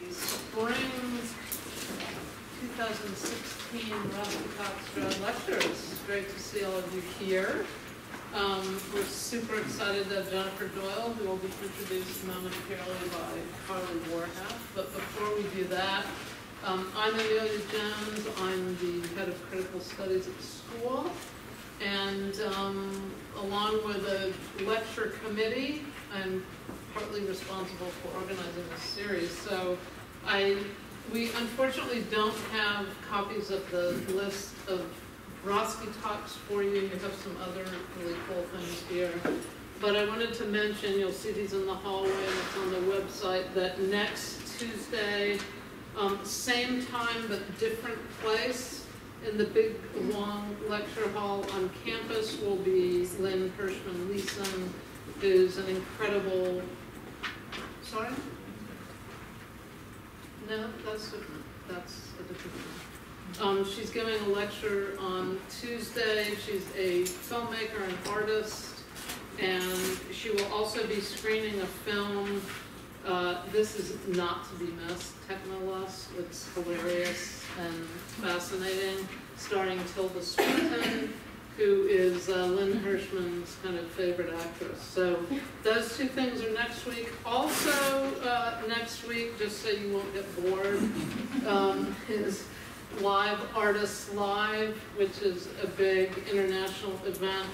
the spring 2016 Roski lecture. It's great to see all of you here. We're super excited to have Jennifer Doyle, who will be introduced momentarily by Carly Warhouse. But before we do that, I'm Amelia Jones. I'm the head of critical studies at the school. And along with a lecture committee, I'm partly responsible for organizing this series. So we unfortunately don't have copies of the list of Roski talks for you. You have some other really cool things here. But I wanted to mention, you'll see these in the hallway and it's on the website, that next Tuesday, same time but different place, in the big long lecture hall on campus will be Lynn Hirschman-Leeson, who's an incredible, sorry? No, that's a different one. She's giving a lecture on Tuesday. She's a filmmaker and artist, and she will also be screening a film. This is not to be missed, Technolust. It's hilarious and fascinating, starring Tilda Swinton, who is Lynn Hirschman's kind of favorite actress. So those two things are next week. Also next week, just so you won't get bored, is Live Artists Live, which is a big international event,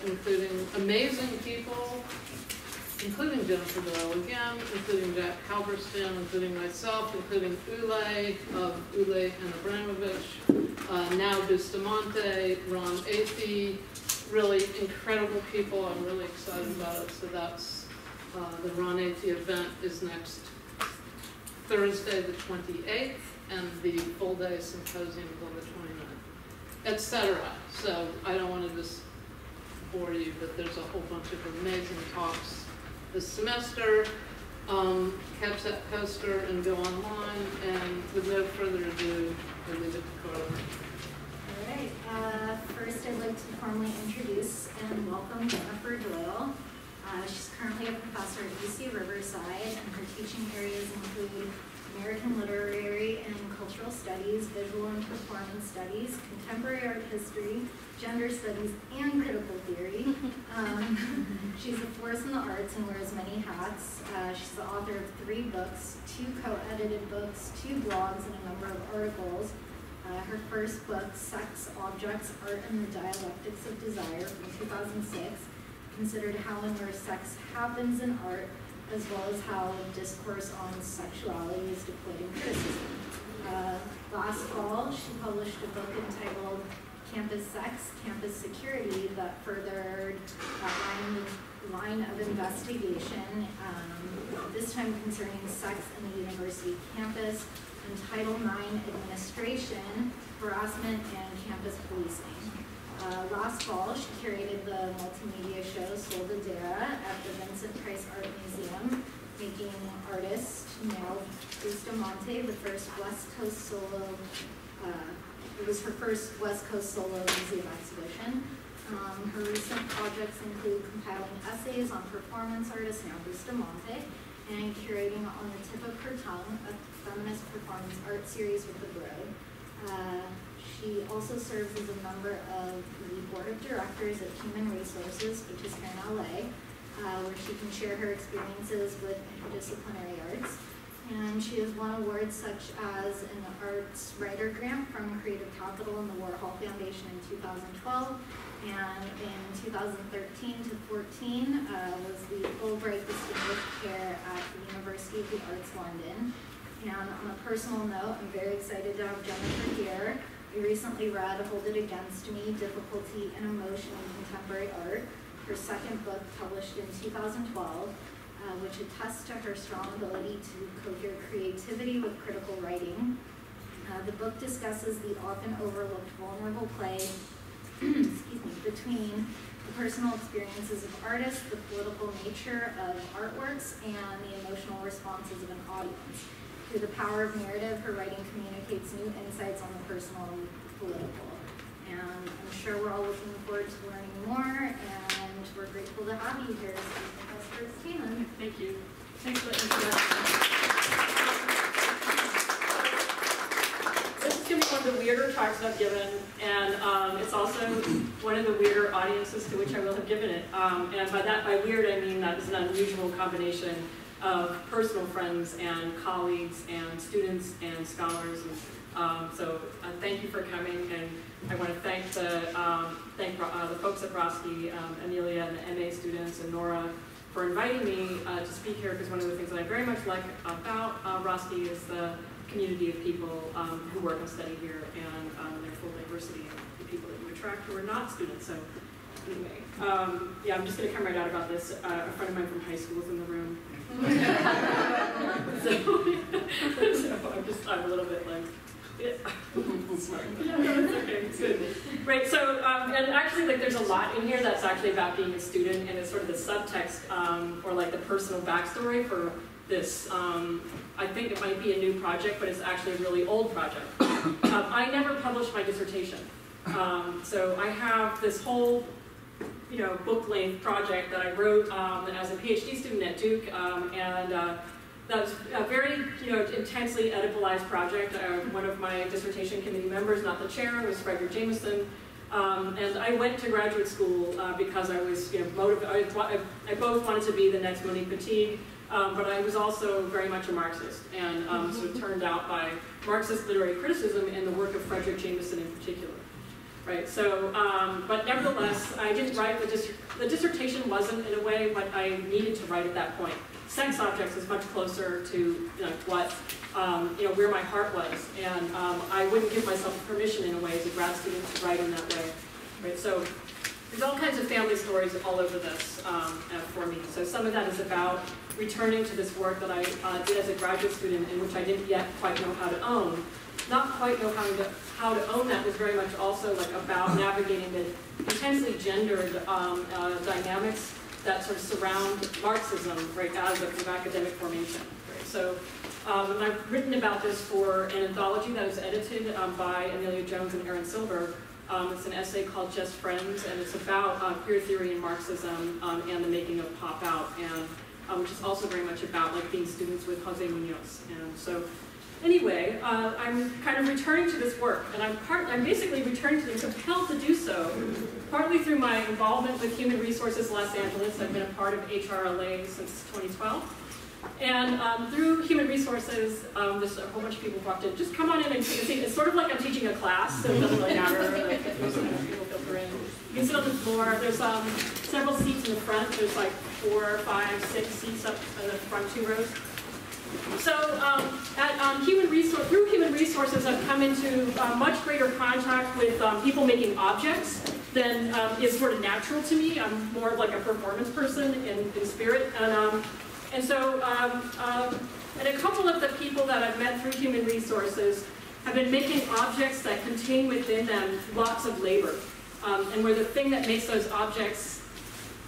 including amazing people, including Jennifer Doyle again, including Jack Halberstam, including myself, including Ule of Ule and Abramovich, now Bustamante, Ron Athey, really incredible people. I'm really excited about it. So that's the Ron Athey event is next Thursday the 28th, and the full day symposium is on the 29th, etc. So I don't want to just bore you, but there's a whole bunch of amazing talks this semester. Catch that poster and go online. And with no further ado, I leave it to Carla. All right. First, I'd like to formally introduce and welcome Jennifer Doyle. She's currently a professor at UC Riverside, and her teaching areas include American Literary and Cultural Studies, Visual and Performance Studies, Contemporary Art History, Gender Studies, and Critical Theory. She's a force in the arts and wears many hats. She's the author of 3 books, 2 co-edited books, 2 blogs, and a number of articles. Her first book, Sex, Objects, Art, and the Dialectics of Desire, from 2006, considered how and where sex happens in art, as well as how discourse on sexuality is deployed in criticism. Last fall, she published a book entitled Campus Sex, Campus Security that furthered that line of investigation, this time concerning sex in the university campus, and Title IX administration, harassment, and campus policing. Last fall, she curated the multimedia show Soldadera at the Vincent Price Art Museum, making artist Nell Bustamante the first West Coast solo. It was her first West Coast solo museum exhibition. Her recent projects include compiling essays on performance artist Nell Bustamante and curating On the Tip of Her Tongue, a feminist performance art series with the Broad. She also serves as a member of the board of directors at Human Resources, which is here in LA, where she can share her experiences with interdisciplinary arts. And she has won awards such as an Arts Writer Grant from Creative Capital and the Warhol Foundation in 2012, and in 2013 to 14 was the Fulbright Distinguished Chair at the University of the Arts London. And on a personal note, I'm very excited to have Jennifer here. We recently read Hold It Against Me, Difficulty and Emotion in Contemporary Art, her second book published in 2012, which attests to her strong ability to cohere creativity with critical writing. The book discusses the often overlooked vulnerable play between the personal experiences of artists, the political nature of artworks, and the emotional responses of an audience. Through the power of narrative, her writing communicates new insights on the personal and political. And I'm sure we're all looking forward to learning more, and we're grateful to have you here, Professor Scanlon. Thank you. Thanks for the introduction. weirder talks I've given, and it's also one of the weirder audiences to which I will have given it. And by weird, I mean that is an unusual combination of personal friends and colleagues and students and scholars. And, so thank you for coming, and I want to thank the folks at Roski, Amelia and the MA students, and Nora for inviting me to speak here, because one of the things that I very much like about Roski is the community of people who work and study here, and their full diversity of the people that you attract who are not students. So anyway, yeah, I'm just going to come right out about this. A friend of mine from high school is in the room. so I'm a little bit like, sorry. Okay, good. Right, so, and actually, like, there's a lot in here that's actually about being a student, and it's sort of the subtext, or like the personal backstory for this. I think it might be a new project, but it's actually a really old project. I never published my dissertation. So I have this whole, book-length project that I wrote as a PhD student at Duke, and that was a very, intensely editabilized project. One of my dissertation committee members, not the chair, was Frederick Jameson. And I went to graduate school because I was, motivated. I both wanted to be the next Monique Petit, but I was also very much a Marxist, and sort of turned out by Marxist literary criticism and the work of Frederick Jameson in particular. Right, so, but nevertheless, I didn't write the dissertation wasn't, in a way, what I needed to write at that point. Sex objects is much closer to what, where my heart was, and I wouldn't give myself permission, in a way, as a grad student to write in that way. Right, so there's all kinds of family stories all over this for me. So some of that is about returning to this work that I did as a graduate student, in which I didn't yet quite know how to own. Not quite know how to own that was very much also like about navigating the intensely gendered dynamics that sort of surround Marxism, right, as of academic formation. Right? So, and I've written about this for an anthology that was edited by Amelia Jones and Aaron Silver. It's an essay called Just Friends, and it's about queer theory and Marxism and the making of Pop Out, and which is also very much about like being students with Jose Munoz. And so, anyway, I'm kind of returning to this work, and I'm basically returning to it, compelled to do so, partly through my involvement with Human Resources Los Angeles. I've been a part of HRLA since 2012. And through Human Resources, there's a whole bunch of people walked in. Just come on in and take a seat. It's sort of like I'm teaching a class, so it doesn't really matter. Like, people filter in. You can sit on the floor. There's several seats in the front. There's like 4, 5, 6 seats up in the front 2 rows. So through Human Resources, I've come into much greater contact with people making objects than is sort of natural to me. I'm more of like a performance person in spirit. And so and a couple of the people that I've met through Human Resources have been making objects that contain within them lots of labor. And where the thing that makes those objects,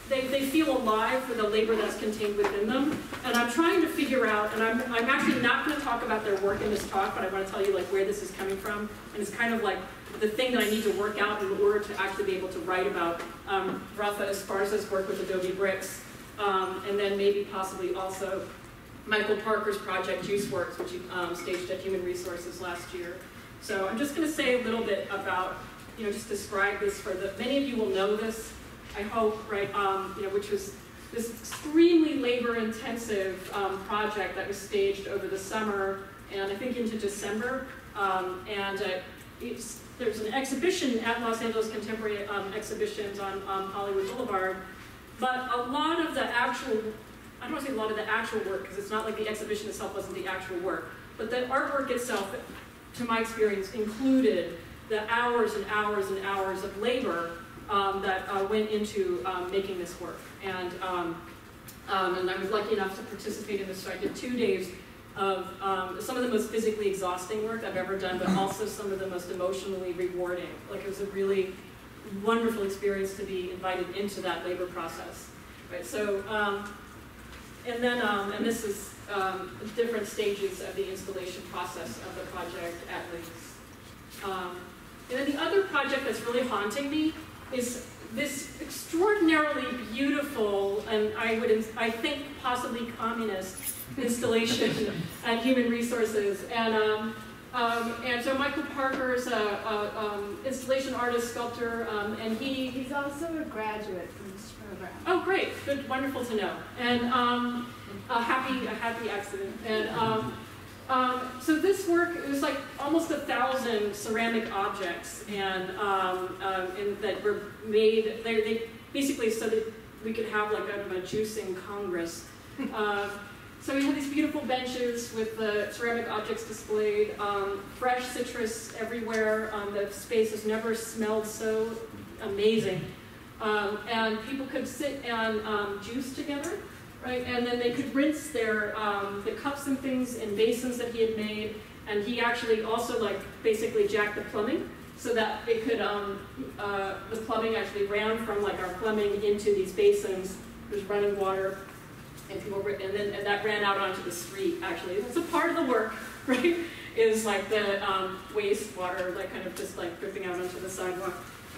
they feel alive for the labor that's contained within them. And I'm trying to figure out, and I'm actually not going to talk about their work in this talk, but I want to tell you like where this is coming from. And it's kind of like the thing that I need to work out in order to actually be able to write about Rafa Esparza's work with Adobe Bricks. And then maybe possibly also Michael Parker's project JuiceWorks, which he staged at Human Resources last year. So I'm just going to say a little bit about, just describe this for many of you will know this, I hope, right, which was this extremely labor-intensive project that was staged over the summer and I think into December. There's an exhibition at Los Angeles Contemporary Exhibitions on Hollywood Boulevard, but a lot of the actual, I don't want to say a lot of the actual work, because it's not like the exhibition itself wasn't the actual work, but the artwork itself, to my experience, included the hours and hours and hours of labor that went into making this work. And I was lucky enough to participate in this, so I did 2 days of some of the most physically exhausting work I've ever done, but also some of the most emotionally rewarding. Like, it was a really wonderful experience to be invited into that labor process. Right, so, and this is different stages of the installation process of the project at least. And then the other project that's really haunting me is this extraordinarily beautiful, and I think possibly communist installation at Human Resources. And And so Michael Parker is an installation artist, sculptor, and he's also a graduate from this program. Oh, great! Good, wonderful to know. And a happy accident. And so this work, it was like almost 1,000 ceramic objects, and that were made. They basically so that we could have like kind of a juicing congress. So we had these beautiful benches with the ceramic objects displayed, fresh citrus everywhere. The space has never smelled so amazing. And people could sit and juice together, right? And then they could rinse their the cups and things in basins that he had made. And he actually also like basically jacked the plumbing so that it could the plumbing actually ran from like our plumbing into these basins. There's running water. And that ran out onto the street, actually. That's a part of the work, right? Is like the wastewater, like kind of just like dripping out onto the sidewalk.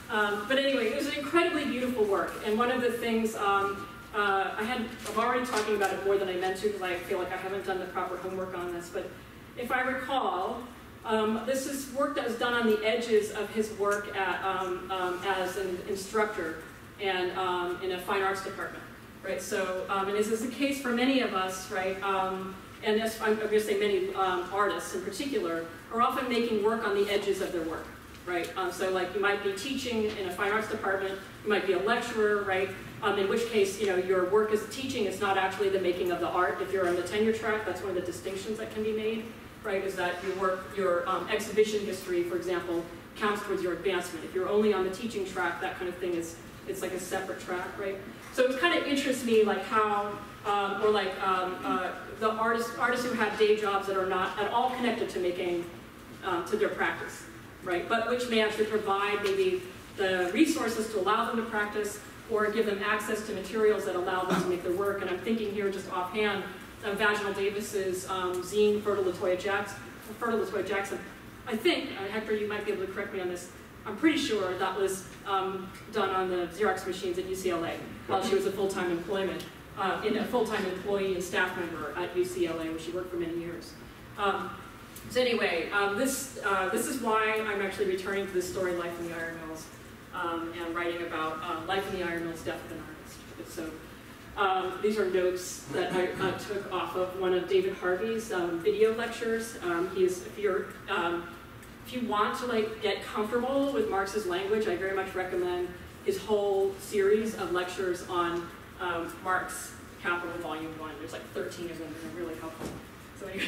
But anyway, it was an incredibly beautiful work. And one of the things, I'm already talking about it more than I meant to because I feel like I haven't done the proper homework on this. But if I recall, this is work that was done on the edges of his work as an instructor and in a fine arts department. Right, so, and this is the case for many of us, right, and I'm going to say many artists in particular, are often making work on the edges of their work, right? So like you might be teaching in a fine arts department, you might be a lecturer, right? In which case, you know, your work as teaching is not actually the making of the art. If you're on the tenure track, that's one of the distinctions that can be made, right, is that your work, your exhibition history, for example, counts towards your advancement. If you're only on the teaching track, that kind of thing it's like a separate track, right? So it kind of interests me like how, or like the artists who have day jobs that are not at all connected to making, to their practice, right? But which may actually provide maybe the resources to allow them to practice or give them access to materials that allow them to make their work. And I'm thinking here just offhand of Vaginal Davis's zine, Fertile Latoya Jackson. I think, Hector, you might be able to correct me on this, I'm pretty sure that was done on the Xerox machines at UCLA while she was a full-time employee and staff member at UCLA, where she worked for many years. So anyway, this is why I'm actually returning to this story, Life in the Iron Mills, and writing about Life in the Iron Mills, Death of an Artist. So these are notes that I took off of one of David Harvey's video lectures. If you want to like get comfortable with Marx's language, I very much recommend his whole series of lectures on Marx Capital Volume 1. There's like 13 of them, and they're really helpful. So anyway,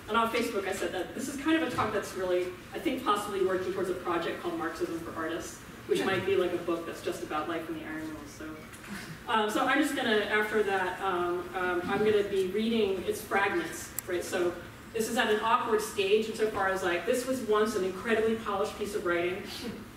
and on Facebook I said that this is kind of a talk that's really, I think, possibly working towards a project called Marxism for Artists, which might be like a book that's just about life in the iron mills. So I'm just gonna, after that, I'm gonna be reading its fragments, right? So this is at an awkward stage insofar as like, this was once an incredibly polished piece of writing.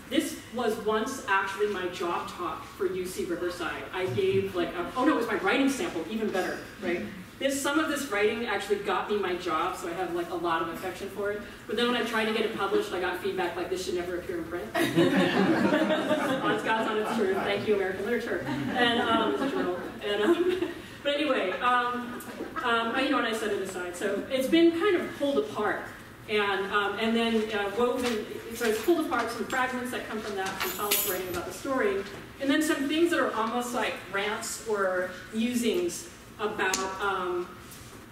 This was once actually my job talk for UC Riverside. I gave like, oh no, it was my writing sample, even better, right? Some of this writing actually got me my job, so I have like a lot of affection for it. But then when I tried to get it published, I got feedback like, this should never appear in print. Honest God's honest truth. Thank you, American Literature. And it's a journal. And, but anyway, and I set it aside. So it's been kind of pulled apart. And then woven, so it's pulled apart some fragments that come from that, from Paul's writing about the story, and then some things that are almost like rants or musings about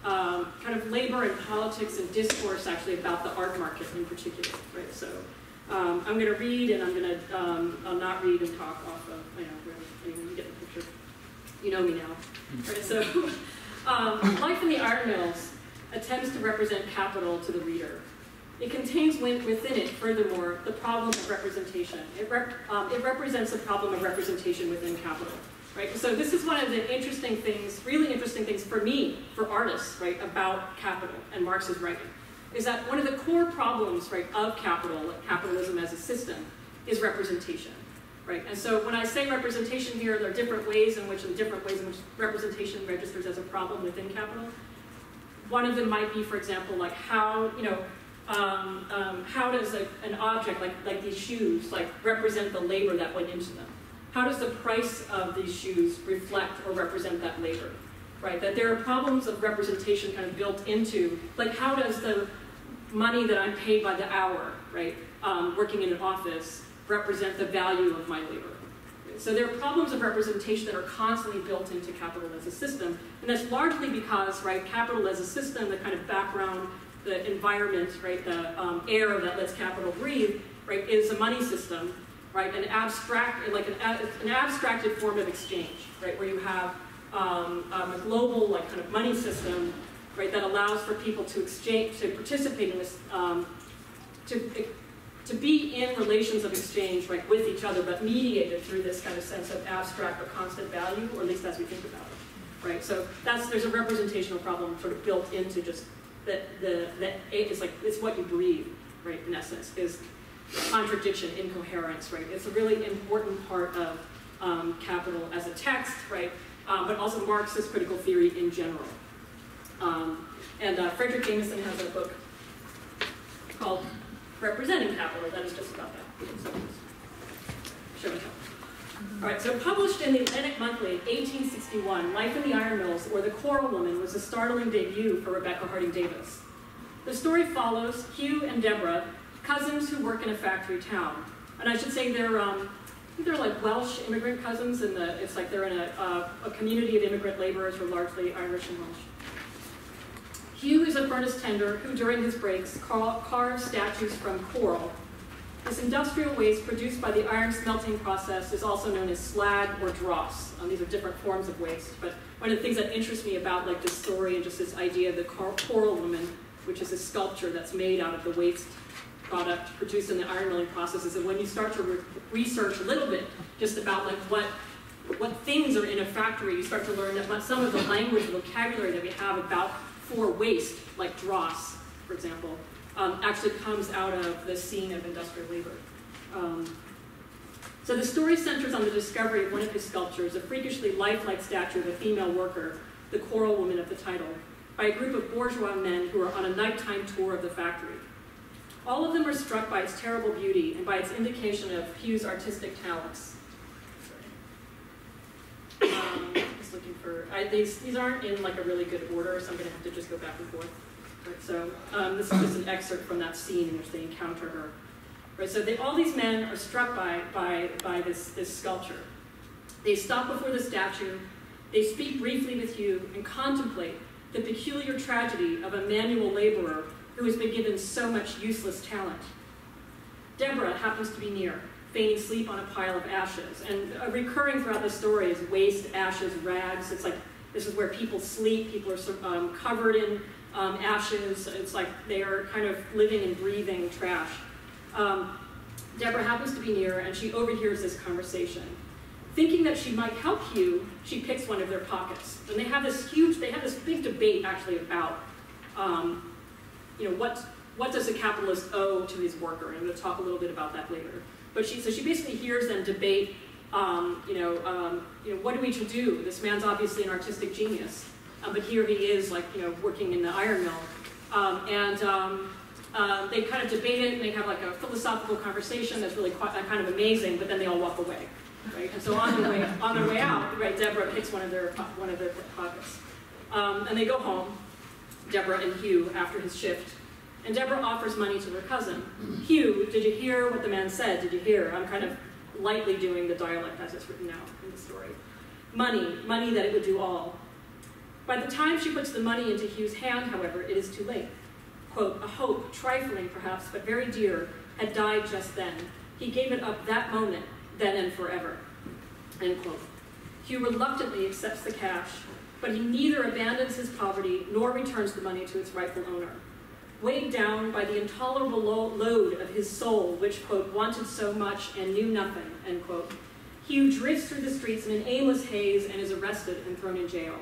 kind of labor and politics and discourse, actually, about the art market in particular, right? So I'm going to read, and I'm going to I'll not read and talk off of, anyway, you get the picture. You know me now. Right, so Life in the Iron Mills attempts to represent capital to the reader. It contains within it, furthermore, the problem of representation. It represents the problem of representation within capital. Right? So this is one of the interesting things, really interesting things for me, for artists, right, about capital and Marx's writing, is that one of the core problems, right, of capital, like capitalism as a system, is representation. Right? And so when I say representation here, there are different ways in which representation registers as a problem within capital. One of them might be, for example, like how, how does an object like these shoes like represent the labor that went into them? How does the price of these shoes reflect or represent that labor? right? That there are problems of representation kind of built into, like how does the money that I'm paid by the hour, right, working in an office, represent the value of my labor? So there are problems of representation that are constantly built into capital as a system, and that's largely because, right, capital as a system, the kind of background, the environment, right, the air that lets capital breathe, right, is a money system, right, an abstracted form of exchange, right, where you have a global, like, kind of money system, right, that allows for people to exchange, to participate in this, to be in relations of exchange, right, with each other, but mediated through this kind of sense of abstract but constant value, or at least as we think about it, right? So there's a representational problem sort of built into just that it's like, it's what you breathe, right, in essence, is contradiction, incoherence, right? It's a really important part of capital as a text, right, but also Marxist critical theory in general. Frederick Jameson has a book called Representing Capital, that is just about that. So, show and tell. All right, so published in the Atlantic Monthly in 1861, Life in the Iron Mills, or The Coral Woman, was a startling debut for Rebecca Harding Davis. The story follows Hugh and Deborah, cousins who work in a factory town. And I should say they're like Welsh immigrant cousins, and it's like they're in a community of immigrant laborers who are largely Irish and Welsh. Hugh is a furnace tender who, during his breaks, carves statues from coral. This industrial waste produced by the iron smelting process is also known as slag or dross. These are different forms of waste, but one of the things that interests me about like this story and just this idea of the Coral Woman, which is a sculpture that's made out of the waste product produced in the iron milling process, is that when you start to research a little bit just about like what things are in a factory, you start to learn that some of the language and vocabulary that we have about for waste, like dross, for example, actually comes out of the scene of industrial labor. So the story centers on the discovery of one of his sculptures, a freakishly lifelike statue of a female worker, the Coral Woman of the title, by a group of bourgeois men who are on a nighttime tour of the factory. All of them are struck by its terrible beauty and by its indication of Hugh's artistic talents. Just looking for, these aren't in like a really good order, so I'm going to have to just go back and forth. Right, so this is just an excerpt from that scene in which they encounter her. Right, so all these men are struck by this sculpture. They stop before the statue, they speak briefly with Hugh, and contemplate the peculiar tragedy of a manual laborer who has been given so much useless talent. Deborah happens to be near, feigning sleep on a pile of ashes. And recurring throughout the story is waste, ashes, rags. It's like this is where people sleep. People are covered in ashes. It's like they are kind of living and breathing trash. Deborah happens to be near, and she overhears this conversation. Thinking that she might help Hugh, she picks one of their pockets. And they have this big debate actually about, what does a capitalist owe to his worker? And I'm going to talk a little bit about that later. But she basically hears them debate, what do we to do? This man's obviously an artistic genius, but here he is, working in the iron mill. They kind of debate it, and they have like a philosophical conversation that's really kind of amazing. But then they all walk away, right? And so on their way out, right? Deborah picks one of their pockets, and they go home. Deborah and Hugh after his shift. And Deborah offers money to her cousin. Hugh, did you hear what the man said? Did you hear? I'm kind of lightly doing the dialect as it's written out in the story. Money that it would do all. By the time she puts the money into Hugh's hand, however, it is too late. Quote, a hope, trifling perhaps, but very dear, had died just then. He gave it up that moment, then and forever. End quote. Hugh reluctantly accepts the cash, but he neither abandons his poverty nor returns the money to its rightful owner. Weighed down by the intolerable load of his soul, which, quote, wanted so much and knew nothing, end quote, Hugh drifts through the streets in an aimless haze and is arrested and thrown in jail.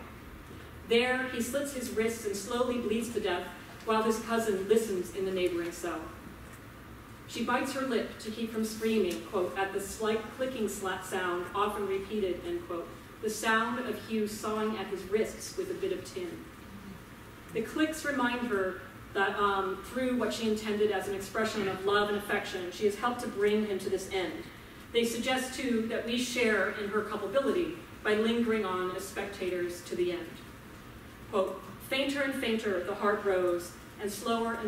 There, he slits his wrists and slowly bleeds to death while his cousin listens in the neighboring cell. She bites her lip to keep from screaming, quote, at the slight clicking sound often repeated, end quote, the sound of Hugh sawing at his wrists with a bit of tin. The clicks remind her that through what she intended as an expression of love and affection, she has helped to bring him to this end. They suggest, too, that we share in her culpability by lingering on as spectators to the end. Quote, "Fainter and fainter the heart rose, and slower,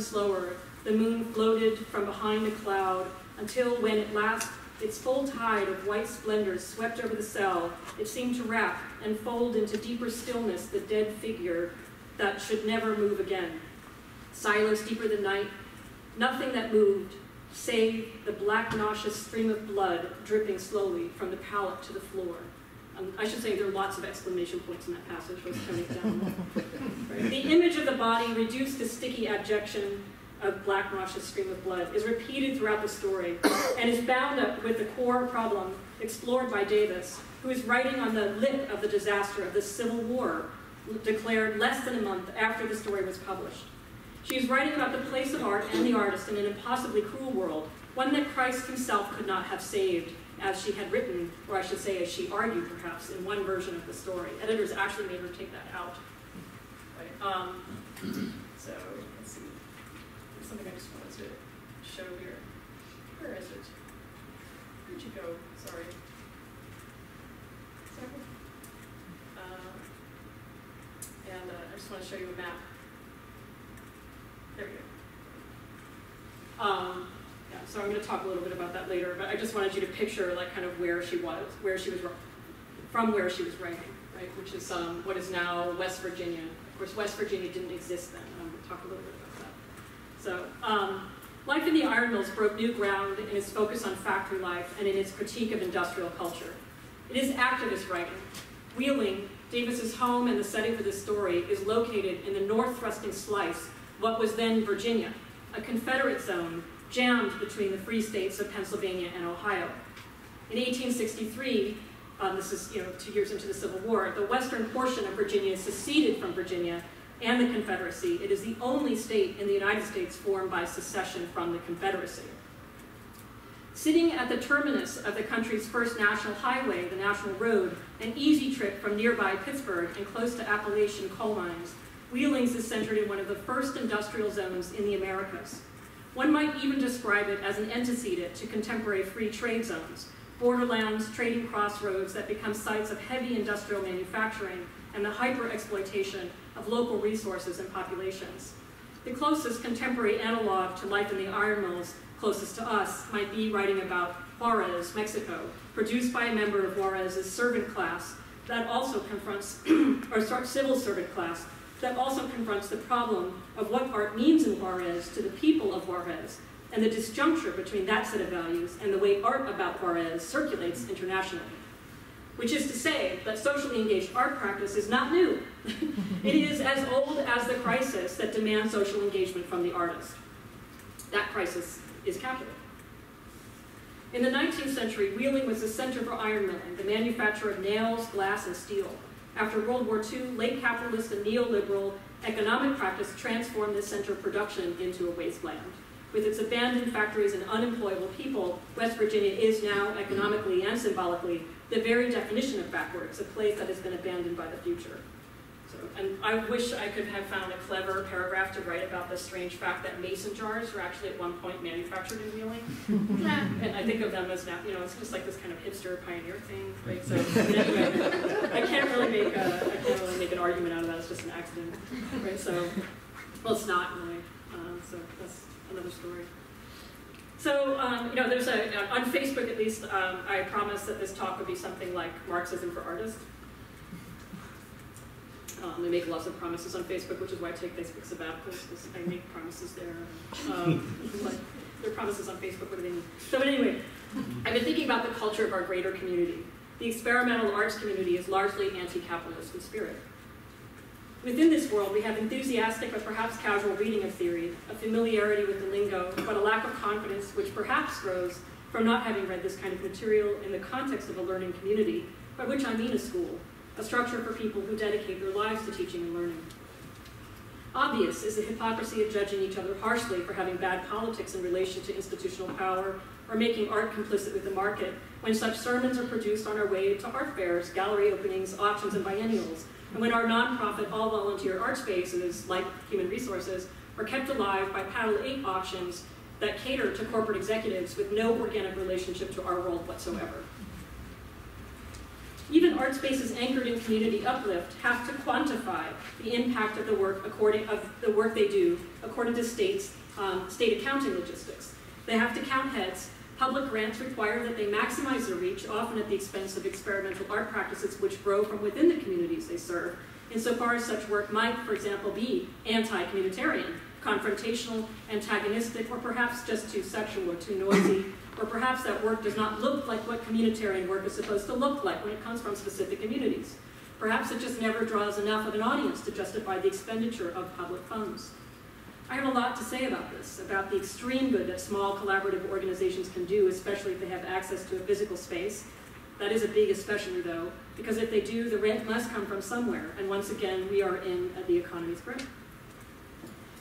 the moon floated from behind a cloud, until when at last its full tide of white splendor swept over the cell, it seemed to wrap and fold into deeper stillness the dead figure that should never move again. Silence deeper than night, nothing that moved, save the black nauseous stream of blood dripping slowly from the palate to the floor." I should say there are lots of exclamation points in that passage. Let's tone it down. Right. The image of the body reduced to sticky abjection of black nauseous stream of blood is repeated throughout the story and is bound up with the core problem explored by Davis, who is writing on the lip of the disaster of the Civil War declared less than a month after the story was published. She is writing about the place of art and the artist in an impossibly cruel world, one that Christ himself could not have saved, as she had written, or I should say as she argued perhaps, in one version of the story. Editors actually made her take that out. Right. So, let's see. There's something I just wanted to show here. Where is it? Where'd you go? Sorry. Sorry. I just want to show you a map. There we go. Yeah, so I'm going to talk a little bit about that later, but I just wanted you to picture like kind of where she was from where she was writing, right? Which is what is now West Virginia. Of course, West Virginia didn't exist then. I'm going to talk a little bit about that. So, Life in the Iron Mills broke new ground in its focus on factory life and in its critique of industrial culture. It is activist writing. Wheeling, Davis's home and the setting for this story, is located in the north-thrusting slice, what was then Virginia, a Confederate zone jammed between the free states of Pennsylvania and Ohio. In 1863, this is 2 years into the Civil War, the western portion of Virginia seceded from Virginia and the Confederacy. It is the only state in the United States formed by secession from the Confederacy. Sitting at the terminus of the country's first national highway, the National Road, an easy trip from nearby Pittsburgh and close to Appalachian coal mines, Wheelings is centered in one of the first industrial zones in the Americas. One might even describe it as an antecedent to contemporary free trade zones, borderlands, trading crossroads that become sites of heavy industrial manufacturing and the hyper-exploitation of local resources and populations. The closest contemporary analog to life in the iron mills closest to us might be writing about Juarez, Mexico, produced by a member of Juarez's servant class that also confronts, civil servant class, that also confronts the problem of what art means in Juarez to the people of Juarez, and the disjuncture between that set of values and the way art about Juarez circulates internationally. Which is to say that socially engaged art practice is not new. It is as old as the crisis that demands social engagement from the artist. That crisis is capital. In the 19th century, Wheeling was the center for iron milling, the manufacture of nails, glass, and steel. After World War II, late capitalist and neoliberal economic practice transformed this center of production into a wasteland. With its abandoned factories and unemployable people, West Virginia is now, economically and symbolically, the very definition of backwards, a place that has been abandoned by the future. And I wish I could have found a clever paragraph to write about the strange fact that mason jars were actually at one point manufactured in Wheeling. And I think of them as now, it's just like this kind of hipster pioneer thing, right? So anyway, I can't really make an argument out of that. It's just an accident, right? So, well, it's not really. So that's another story. So, there's on Facebook at least, I promised that this talk would be something like Marxism for Artists. They make lots of promises on Facebook, which is why I take Facebook sabbaticals, because I make promises there. Like, their promises on Facebook, what do they mean? So, but anyway, I've been thinking about the culture of our greater community. The experimental arts community is largely anti-capitalist in spirit. Within this world, we have enthusiastic but perhaps casual reading of theory, a familiarity with the lingo, but a lack of confidence which perhaps grows from not having read this kind of material in the context of a learning community, by which I mean a school, a structure for people who dedicate their lives to teaching and learning. Obvious is the hypocrisy of judging each other harshly for having bad politics in relation to institutional power or making art complicit with the market when such sermons are produced on our way to art fairs, gallery openings, auctions, and biennials, and when our nonprofit all-volunteer art spaces, like Human Resources, are kept alive by Paddle 8 auctions that cater to corporate executives with no organic relationship to our world whatsoever. Even art spaces anchored in community uplift have to quantify the impact of the work they do according to state accounting logistics. They have to count heads. Public grants require that they maximize their reach, often at the expense of experimental art practices which grow from within the communities they serve, insofar as such work might, for example, be anti-communitarian, confrontational, antagonistic, or perhaps just too sexual or too noisy, or perhaps that work does not look like what communitarian work is supposed to look like when it comes from specific communities. Perhaps it just never draws enough of an audience to justify the expenditure of public funds. I have a lot to say about this, about the extreme good that small collaborative organizations can do, especially if they have access to a physical space. That is a big especially, though, because if they do, the rent must come from somewhere, and once again, we are in the economy's grip.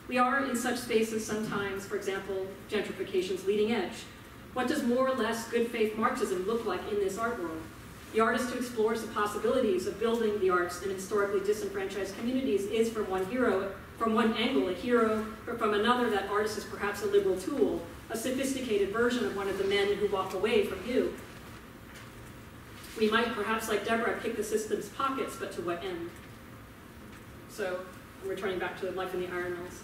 We are in such spaces sometimes, for example, gentrification's leading edge. What does more or less good faith Marxism look like in this art world? The artist who explores the possibilities of building the arts in historically disenfranchised communities is, from one angle, a hero, but from another, that artist is perhaps a liberal tool, a sophisticated version of one of the men who walk away from you. We might, perhaps like Deborah, pick the system's pockets, but to what end? So, returning back to life in the iron mills.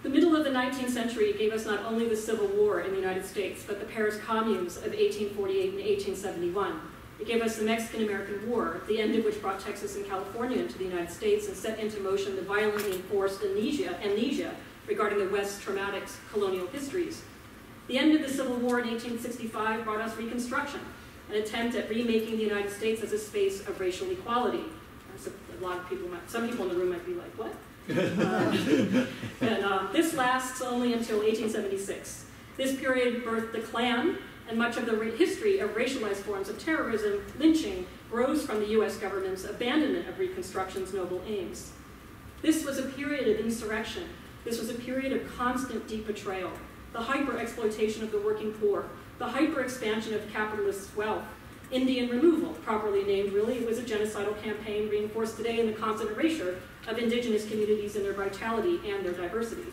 The middle of the 19th century gave us not only the Civil War in the United States, but the Paris communes of 1848 and 1871. It gave us the Mexican-American War, the end of which brought Texas and California into the United States and set into motion the violently enforced amnesia regarding the West's traumatic colonial histories. The end of the Civil War in 1865 brought us Reconstruction, an attempt at remaking the United States as a space of racial equality. So a lot of people some people in the room might be like, what? This lasts only until 1876. This period birthed the Klan, and much of the history of racialized forms of terrorism, lynching, grows from the US government's abandonment of Reconstruction's noble aims. This was a period of insurrection. This was a period of constant deep betrayal, the hyper-exploitation of the working poor, the hyper-expansion of capitalist wealth, Indian removal, properly named really, was a genocidal campaign reinforced today in the constant erasure of indigenous communities in their vitality and their diversity.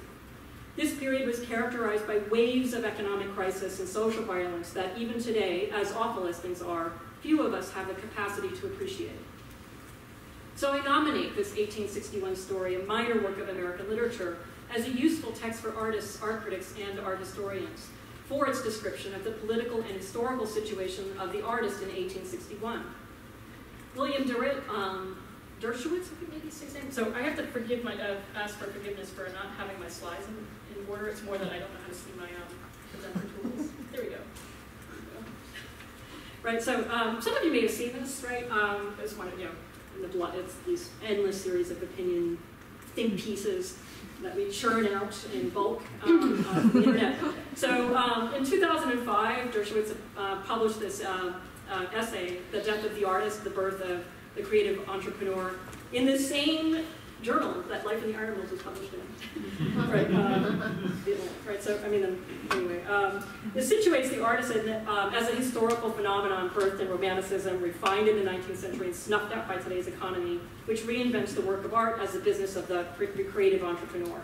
This period was characterized by waves of economic crisis and social violence that even today, as awful as things are, few of us have the capacity to appreciate. So I nominate this 1861 story, a minor work of American literature, as a useful text for artists, art critics, and art historians, for its description of the political and historical situation of the artist in 1861. William Dershowitz, I think maybe his name. So I have to ask for forgiveness for not having my slides in order. It's more that I don't know how to see my presenter tools. There we go. Right, so some of you may have seen this, right? It's one of, in the blood, it's these endless series of opinion think pieces that we churn out in bulk on the internet. So in 2005, Dershowitz published this essay, The Death of the Artist, the Birth of the Creative Entrepreneur, in the same journal that Life in the Iron Mills was published in. Right, so, I mean, anyway. It situates the artist as a historical phenomenon birthed in Romanticism, refined in the 19th century, and snuffed out by today's economy, which reinvents the work of art as the business of the creative entrepreneur.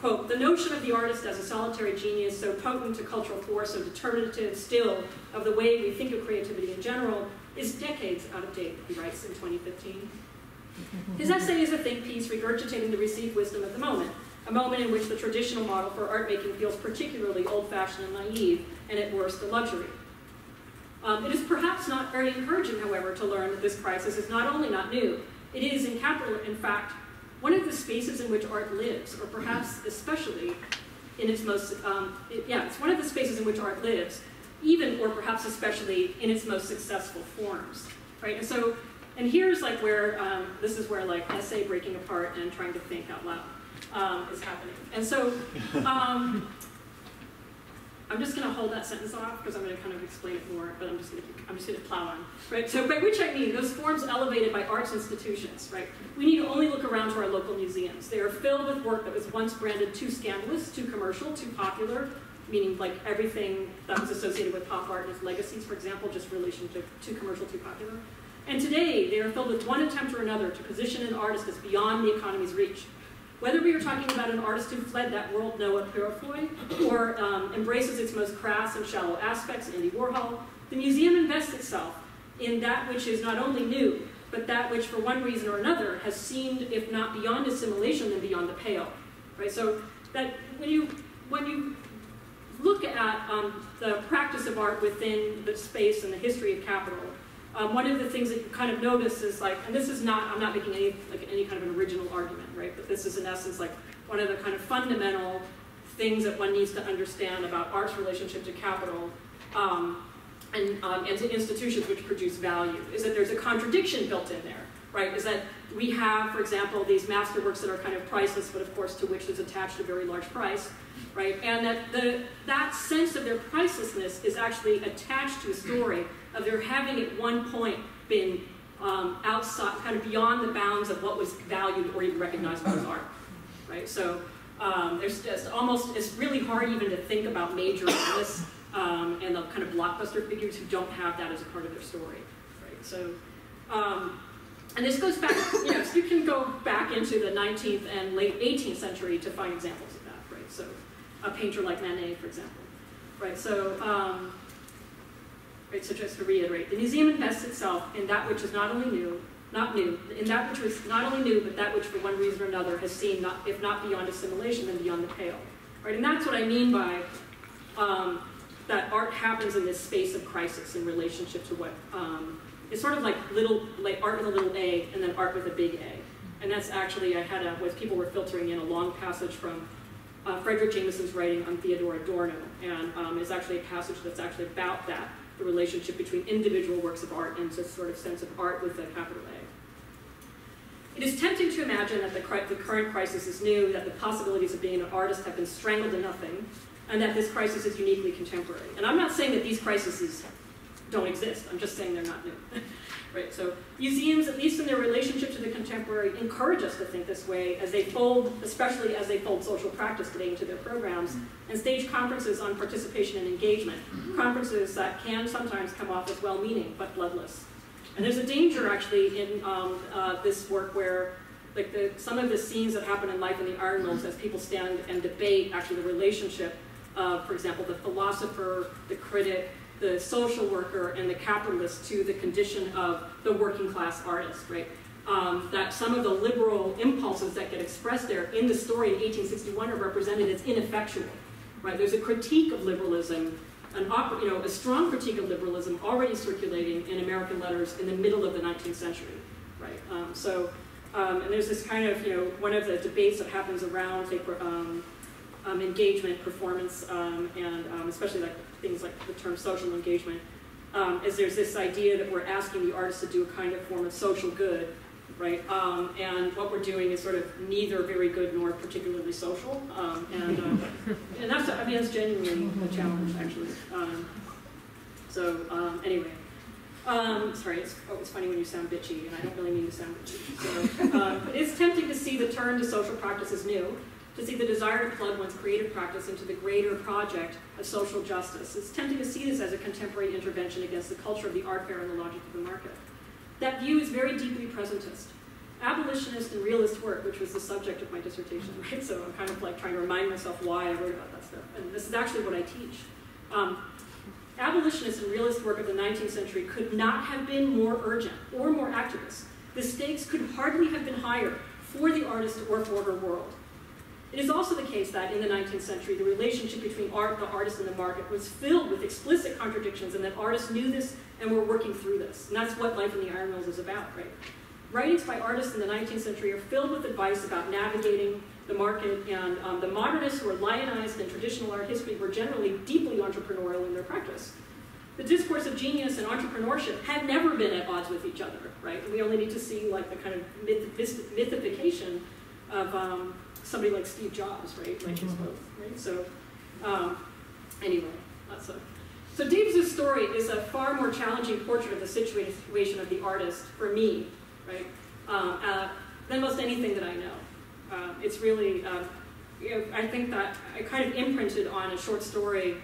Quote, the notion of the artist as a solitary genius, so potent a cultural force, so determinative still of the way we think of creativity in general, is decades out of date, he writes in 2015. His essay is a think piece regurgitating the received wisdom of the moment, a moment in which the traditional model for art making feels particularly old-fashioned and naive, and at worst, a luxury. It is perhaps not very encouraging, however, to learn that this crisis is not only not new, it is, in fact, one of the spaces in which art lives, or perhaps especially in its most, it's one of the spaces in which art lives, even or perhaps especially in its most successful forms, right? And so, and here's like where, this is where like essay breaking apart and trying to think out loud is happening. And so, I'm just going to hold that sentence off because I'm going to kind of explain it more, but I'm just going to plow on, right? So by which I mean those forms elevated by arts institutions, right? We need to only look around to our local museums. They are filled with work that was once branded too scandalous, too commercial, too popular, meaning like everything that was associated with pop art and its legacies, for example, just relation to too commercial, too popular. And today, they are filled with one attempt or another to position an artist as beyond the economy's reach. Whether we are talking about an artist who fled that world Noah Purifoy, or embraces its most crass and shallow aspects, Andy Warhol, the museum invests itself in that which is not only new, but that which for one reason or another has seemed, if not beyond assimilation, then beyond the pale. Right? So that when you look at the practice of art within the space and the history of capital, one of the things that you kind of notice is like, and this is not, I'm not making any kind of an original argument, right? But this is in essence like one of the kind of fundamental things that one needs to understand about art's relationship to capital and to institutions which produce value, is that there's a contradiction built in there, right? Is that we have, for example, these masterworks that are kind of priceless, but of course to which is attached a very large price, right? And that that sense of their pricelessness is actually attached to a story of their having at one point been outside, kind of beyond the bounds of what was valued or even recognized as art, right? So there's just almost, it's really hard even to think about major artists and the kind of blockbuster figures who don't have that as a part of their story, right? So, and this goes back, you know, so you can go back into the 19th and late 18th century to find examples of that, right? So a painter like Manet, for example, right? So, right, so just to reiterate, the museum invests itself in that which is not new, in that which was not only new, but that which for one reason or another has seen, if not beyond assimilation, then beyond the pale, right? And that's what I mean by that art happens in this space of crisis in relationship to what, it's sort of like art with a little a, and then art with a big A. And that's actually, I had as people were filtering in a long passage from Frederick Jameson's writing on Theodore Adorno, and it's actually a passage that's actually about that, the relationship between individual works of art and this sort of sense of art with a capital A. It is tempting to imagine that the current crisis is new, that the possibilities of being an artist have been strangled to nothing, and that this crisis is uniquely contemporary. And I'm not saying that these crises don't exist, I'm just saying they're not new. Right, so museums, at least in their relationship to the contemporary, encourage us to think this way as they fold, especially as they fold social practice today into their programs, and stage conferences on participation and engagement, conferences that can sometimes come off as well-meaning, but bloodless. And there's a danger, actually, in this work where like some of the scenes that happen in Life in the Iron Mills as people stand and debate actually the relationship of, for example, the philosopher, the critic, the social worker, and the capitalist to the condition of the working class artist, right? That some of the liberal impulses that get expressed there in the story in 1861 are represented as ineffectual, right? There's a critique of liberalism, a strong critique of liberalism already circulating in American letters in the middle of the 19th century, right? And there's this kind of, one of the debates that happens around, say, engagement, performance, and especially like things like the term social engagement, is there's this idea that we're asking the artist to do a kind of form of social good, right? And what we're doing is sort of neither very good nor particularly social, and that's, I mean, that's genuinely a challenge, actually. Anyway. Sorry, it's always funny when you sound bitchy, and I don't really mean to sound bitchy. So, it's tempting to see the turn to social practice as new, to see the desire to plug one's creative practice into the greater project of social justice. It's tempting to see this as a contemporary intervention against the culture of the art fair and the logic of the market. That view is very deeply presentist. Abolitionist and realist work, which was the subject of my dissertation, right? So I'm kind of like trying to remind myself why I wrote about that stuff. And this is actually what I teach. Abolitionist and realist work of the 19th century could not have been more urgent or more activist. The stakes could hardly have been higher for the artist or for her world. It is also the case that in the 19th century, the relationship between art, the artist, and the market was filled with explicit contradictions, and that artists knew this and were working through this. And that's what Life in the Iron Mills is about, right? Writings by artists in the 19th century are filled with advice about navigating the market, and the modernists who were lionized in traditional art history were generally deeply entrepreneurial in their practice. The discourse of genius and entrepreneurship had never been at odds with each other, right? We only need to see like the kind of mythification of somebody like Steve Jobs, right? Like his both, right? So anyway, so Davis's story is a far more challenging portrait of the situation of the artist for me, right? Than most anything that I know. It's really, I think that I kind of imprinted on a short story.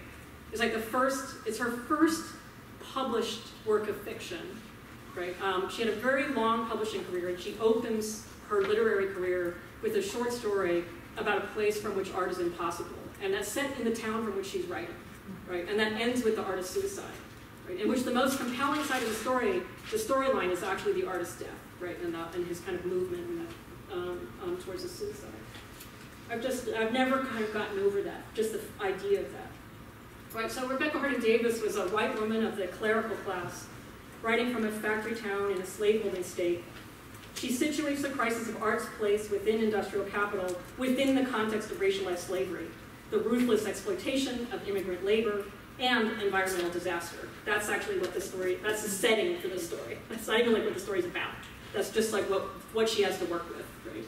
It's like it's her first published work of fiction, right? She had a very long publishing career, and she opens her literary career with a short story about a place from which art is impossible. And that's set in the town from which she's writing, right? And that ends with the artist's suicide, right? In which the most compelling side of the storyline is actually the artist's death, right? And his kind of movement and towards the suicide. I've never kind of gotten over that, just the idea of that. Right, so Rebecca Harding Davis was a white woman of the clerical class, writing from a factory town in a slaveholding state. She situates the crisis of art's place within industrial capital within the context of racialized slavery, the ruthless exploitation of immigrant labor, and environmental disaster. That's actually what the story, that's the setting for the story. That's not even like what the story's about. That's just like what she has to work with, right?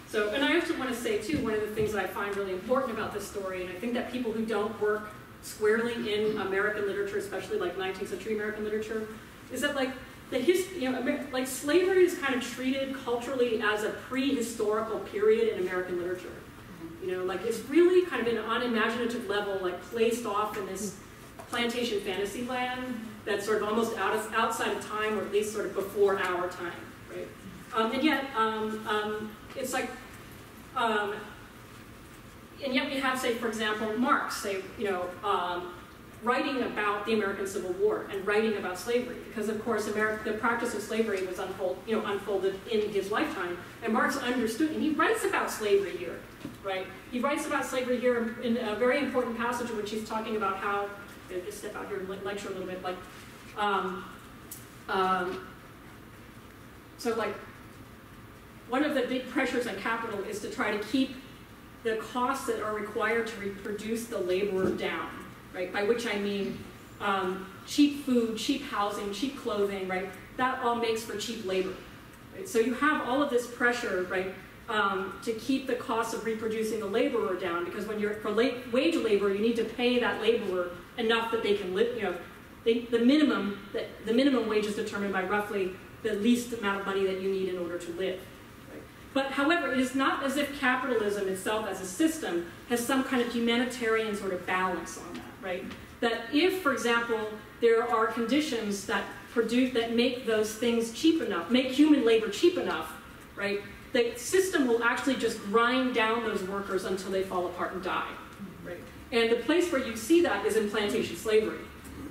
So, and I also want to say too, one of the things that I find really important about this story, and I think that people who don't work squarely in American literature, especially like 19th century American literature, is that like like slavery is kind of treated culturally as a pre-historical period in American literature. Like it's really kind of an unimaginative level, like placed off in this plantation fantasy land that's sort of almost outside of time, or at least sort of before our time, right? And yet it's like, and yet we have, say, for example, Marx, say, writing about the American Civil War and writing about slavery, because of course the practice of slavery was unfolded in his lifetime, and Marx understood, and he writes about slavery here, right? He writes about slavery here in a very important passage in which he's talking about how, I'll just step out here and lecture a little bit, like, so like, one of the big pressures on capital is to try to keep the costs that are required to reproduce the laborer down, right? By which I mean cheap food, cheap housing, cheap clothing, right? That all makes for cheap labor, right? So you have all of this pressure, right, to keep the cost of reproducing the laborer down, because when you're for wage labor, you need to pay that laborer enough that they can live. The minimum wage is determined by roughly the least amount of money that you need in order to live. But however, it is not as if capitalism itself as a system has some kind of humanitarian sort of balance on that, right? That if, for example, there are conditions that make those things cheap enough, make human labor cheap enough, right? The system will actually just grind down those workers until they fall apart and die, right? And the place where you see that is in plantation slavery,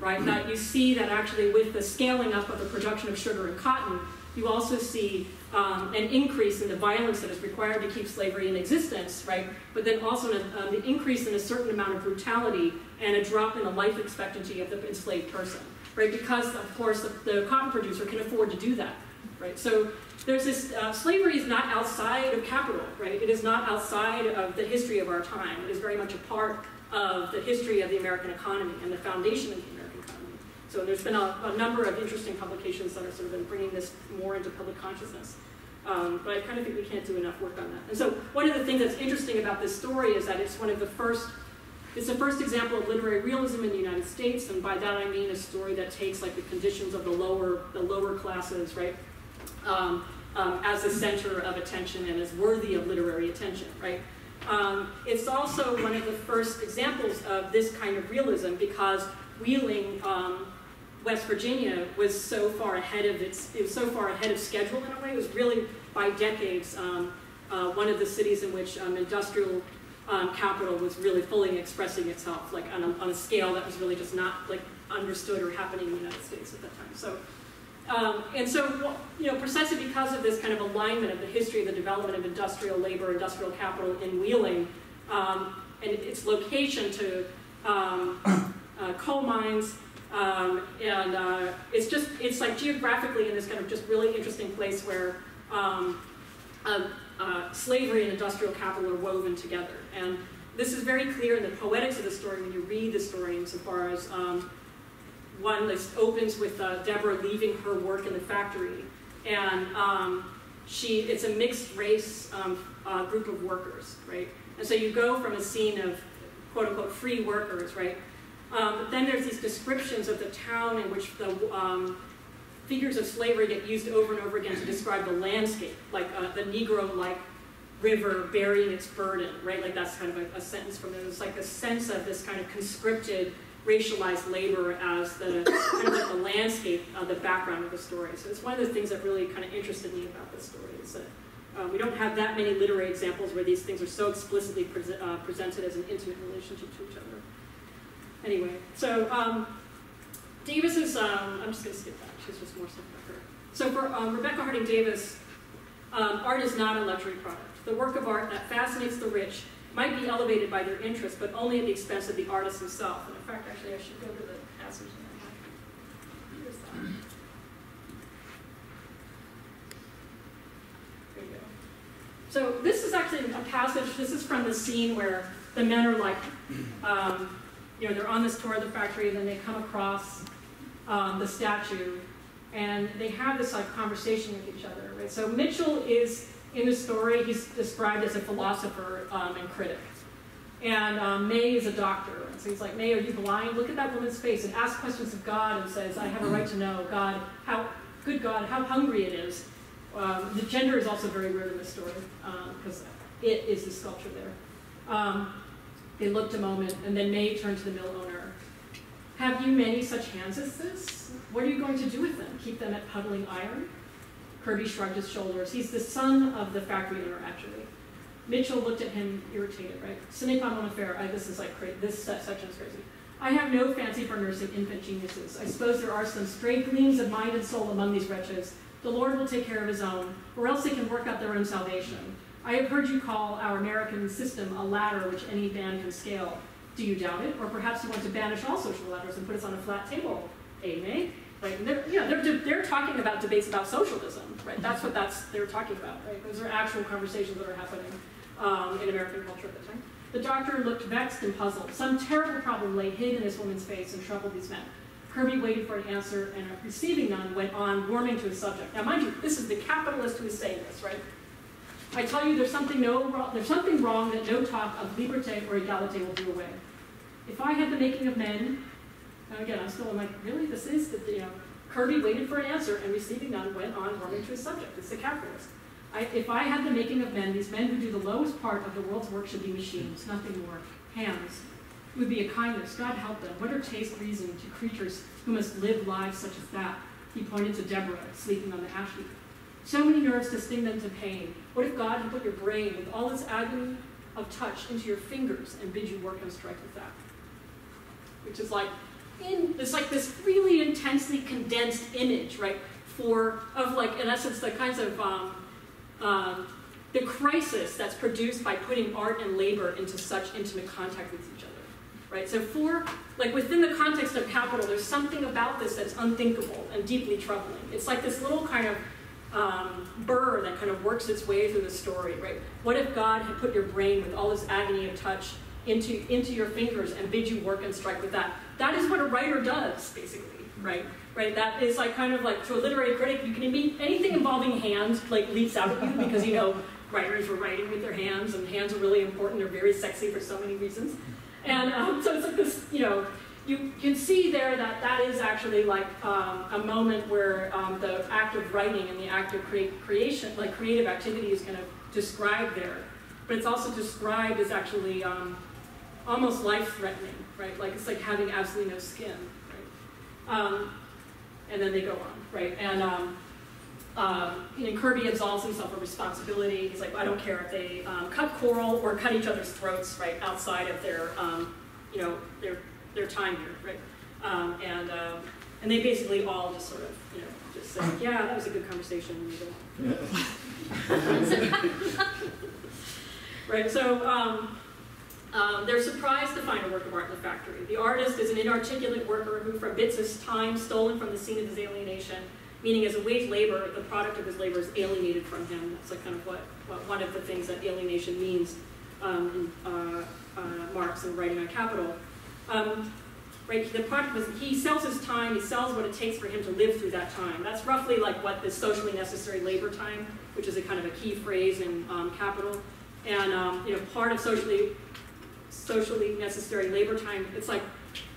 right? That you see that actually with the scaling up of the production of sugar and cotton, you also see an increase in the violence that is required to keep slavery in existence, right? But then also an increase in a certain amount of brutality and a drop in the life expectancy of the enslaved person, right? Because, of course, the cotton producer can afford to do that, right? So there's this, slavery is not outside of capital, right? It is not outside of the history of our time. It is very much a part of the history of the American economy and the foundation of the American economy. So there's been a number of interesting publications that are sort of been bringing this more into public consciousness. But I kind of think we can't do enough work on that. And so one of the things that's interesting about this story is that it's the first example of literary realism in the United States, and by that I mean a story that takes like the conditions of the lower classes, right, as the center of attention and as worthy of literary attention, right? It's also one of the first examples of this kind of realism because Wheeling, West Virginia was so far ahead of schedule in a way. It was really by decades one of the cities in which industrial capital was really fully expressing itself, like on a scale that was really just not like understood or happening in the United States at that time. So, and so precisely because of this kind of alignment of the history of the development of industrial labor, industrial capital in Wheeling, and its location to coal mines. It's like geographically in this kind of just really interesting place where slavery and industrial capital are woven together. And this is very clear in the poetics of the story when you read the story insofar as one list opens with Deborah leaving her work in the factory. And it's a mixed race group of workers, right? And so you go from a scene of quote unquote free workers, right? But then there's these descriptions of the town in which the figures of slavery get used over and over again to describe the landscape, like the Negro-like river bearing its burden, right? Like that's kind of a sentence from it. It's like a sense of this kind of conscripted, racialized labor as the kind of like the landscape, the background of the story. So it's one of the things that really kind of interested me about this story is that we don't have that many literary examples where these things are so explicitly presented as an intimate relationship to each other. Anyway, so Davis is, I'm just going to skip that. She's just more stuff about her. So for Rebecca Harding Davis, art is not a luxury product. The work of art that fascinates the rich might be elevated by their interest, but only at the expense of the artist himself. And in fact, actually, I should go to the passage in that. Here's that. There you go. So this is actually a passage. This is from the scene where the men are like, you know, they're on this tour of the factory, and then they come across the statue, and they have this like conversation with each other, right? So Mitchell is, in the story, he's described as a philosopher and critic. And May is a doctor. And so he's like, May, are you blind? Look at that woman's face and ask questions of God and says, I have a right to know, God, how hungry it is. The gender is also very weird in this story because it is the sculpture there. They looked a moment, and then May turned to the mill owner. Have you many such hands as this? What are you going to do with them? Keep them at puddling iron? Kirby shrugged his shoulders. He's the son of the factory owner, actually. Mitchell looked at him irritated, right? Ce n'est pas mon affaire. This is like crazy. This section is crazy. I have no fancy for nursing infant geniuses. I suppose there are some stray gleams of mind and soul among these wretches. The Lord will take care of his own, or else they can work out their own salvation. I have heard you call our American system a ladder which any man can scale. Do you doubt it? Or perhaps you want to banish all social ladders and put us on a flat table? Eh, May? Right? And they're talking about debates about socialism, right? That's what they're talking about, right? Those are actual conversations that are happening in American culture at the time. The doctor looked vexed and puzzled. Some terrible problem lay hid in this woman's face and troubled these men. Kirby waited for an answer, and receiving none, went on, warming to his subject. Now, mind you, this is the capitalist who is saying this, right? I tell you, there's something wrong that no talk of liberté or égalité will do away. If I had the making of men, and again, I'm like, really? This is the, you know, Kirby waited for an answer, and receiving none, went on, warming to his subject. It's the capitalist. If I had the making of men, these men who do the lowest part of the world's work should be machines, nothing more. Hands. It would be a kindness. God help them. What are taste, reason to creatures who must live lives such as that? He pointed to Deborah, sleeping on the ash heap. So many nerves to sting them to pain. What if God had put your brain with all its agony of touch into your fingers and bid you work and strike with that? Which is like, it's like this really intensely condensed image, right? Of like, in essence, the kinds of, the crisis that's produced by putting art and labor into such intimate contact with each other, right? So within the context of capital, there's something about this that's unthinkable and deeply troubling. It's like this little kind of burr that kind of works its way through the story, right? What if God had put your brain with all this agony of touch into your fingers and bid you work and strike with that? That is what a writer does, basically, right? Right? That is like kind of like, to a literary critic, you can anything involving hands like leaps out at you because, you know, writers were writing with their hands, and hands are really important. They're very sexy for so many reasons. And so it's like this, you know, you can see there that is actually like a moment where the act of writing and the act of creation, like creative activity, is kind of described there. But it's also described as actually almost life-threatening, right? Like it's like having absolutely no skin, right? And then they go on, right? And Kirby absolves himself of responsibility. He's like, well, I don't care if they cut coral or cut each other's throats, right, outside of their, you know, their time here, right? And they basically all just sort of, you know, just say, yeah, that was a good conversation. Right, so they're surprised to find a work of art in the factory. The artist is an inarticulate worker who, from bits of time stolen from the scene of his alienation, meaning as a wage labor, the product of his labor is alienated from him. That's like kind of what one of the things that alienation means in Marx and writing on capital. Right, the product was, he sells his time, he sells what it takes for him to live through that time. That's roughly like what the socially necessary labor time, which is a kind of a key phrase in capital. And you know, part of socially necessary labor time, it's like,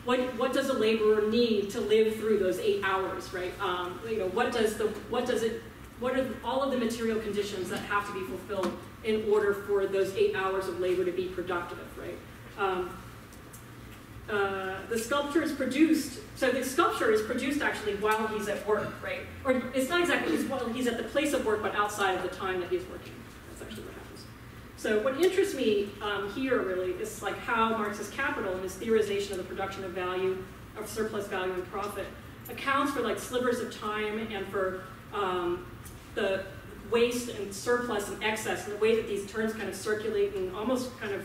what does a laborer need to live through those 8 hours, right? You know, what are all of the material conditions that have to be fulfilled in order for those 8 hours of labor to be productive, right? The sculpture is produced, so the sculpture is produced actually while he's at work, right? Or it's not exactly while he's at the place of work, but outside of the time that he's working. That's actually what happens. So what interests me here really is like how Marx's Capital and his theorization of the production of value of surplus value and profit accounts for like slivers of time and for the waste and surplus and excess and the way that these terms kind of circulate and almost kind of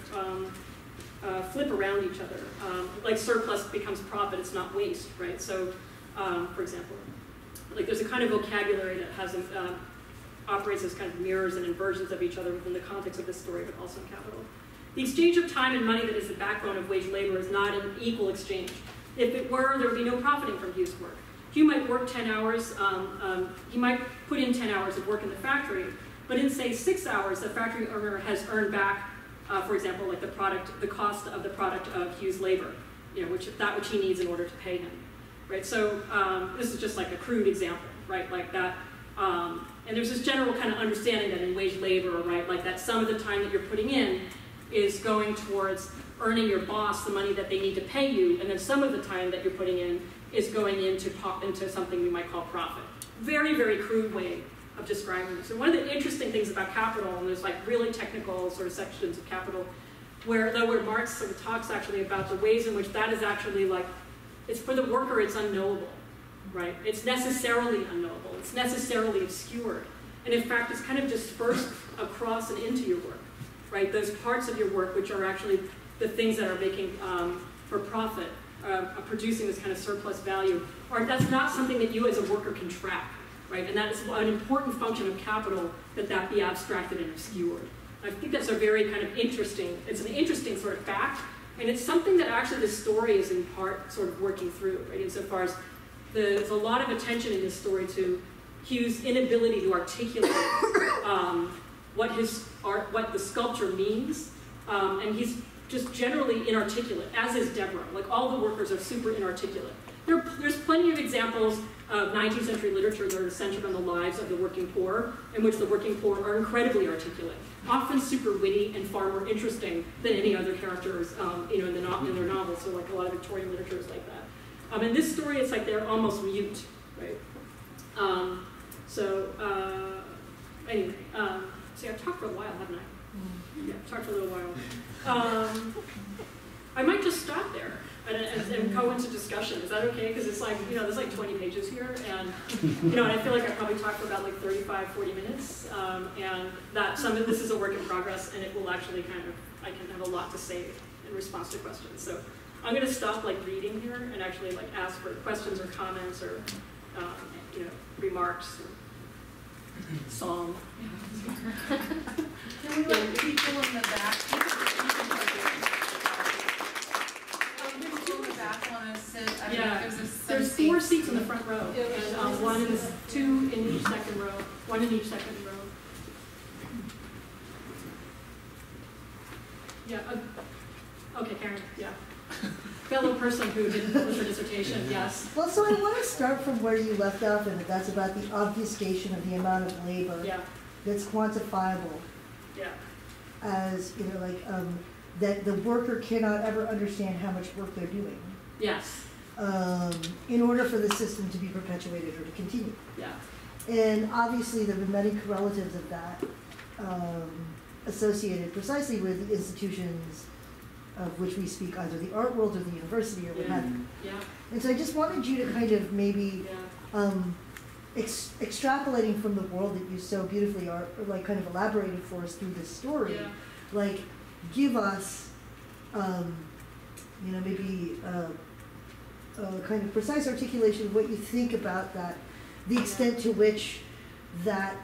flip around each other. Like surplus becomes profit, it's not waste, right? So, for example, like there's a kind of vocabulary that has operates as kind of mirrors and inversions of each other within the context of this story, but also in capital. The exchange of time and money that is the backbone of wage labor is not an equal exchange. If it were, there would be no profiting from Hugh's work. Hugh might work 10 hours, he might put in 10 hours of work in the factory, but in say 6 hours, the factory owner has earned back, for example, like the cost of the product of Hugh's labor, you know, which he needs in order to pay him, right? So this is just like a crude example, right? Like that, and there's this general kind of understanding that in wage labor, right, like that some of the time that you're putting in is going towards earning your boss the money that they need to pay you, and then some of the time that you're putting in is going into something we might call profit. Very, very crude way of describing this. And one of the interesting things about capital, and there's like really technical sort of sections of capital, where Marx sort of talks actually about the ways in which that is actually like, it's for the worker, it's unknowable, right? It's necessarily unknowable. It's necessarily obscured. And in fact, it's kind of dispersed across and into your work, right? Those parts of your work which are actually the things that are making for profit, producing this kind of surplus value, or that's not something that you as a worker can track, right? And that is an important function of capital, that be abstracted and obscured. I think that's a very kind of interesting, it's an interesting sort of fact, and it's something that actually this story is in part sort of working through, right? Insofar as there's a lot of attention in this story to Hugh's inability to articulate what the sculpture means, and he's just generally inarticulate, as is Deborah. Like all the workers are super inarticulate. There's plenty of examples of 19th century literature that are centered on the lives of the working poor, in which the working poor are incredibly articulate, often super witty and far more interesting than any other characters, you know, in their novels. So like a lot of Victorian literature is like that. In this story, it's like they're almost mute, right? Anyway, see, I've talked for a while, haven't I? Yeah, I've talked for a little while. I might just stop there and go into discussion. Is that okay? Because it's like, you know, there's like 20 pages here, and you know, and I feel like I probably talked for about like 35, 40 minutes, and that some of this is a work in progress, and it will actually I can have a lot to say in response to questions. So I'm going to stop like reading here and actually like ask for questions or comments or you know, remarks or song. Can we let people in the back? People in the back want to sit. There's 4 seats in the front row, and 2 in each second row, 1 in each second row. Yeah. Okay, Karen. Yeah. Fellow person who didn't publish her dissertation. Yes. Well, so I want to start from where you left off, and that's about the obfuscation of the amount of labor that's quantifiable. Yeah. As you know, like that the worker cannot ever understand how much work they're doing. Yes. In order for the system to be perpetuated or to continue. Yeah. And obviously there have been many correlatives of that associated precisely with the institutions of which we speak, either the art world or the university or what have you. Yeah. And so I just wanted you to kind of maybe extrapolating from the world that you so beautifully are, or like kind of elaborated for us through this story, like give us, you know, maybe a kind of precise articulation of what you think about that, the extent to which that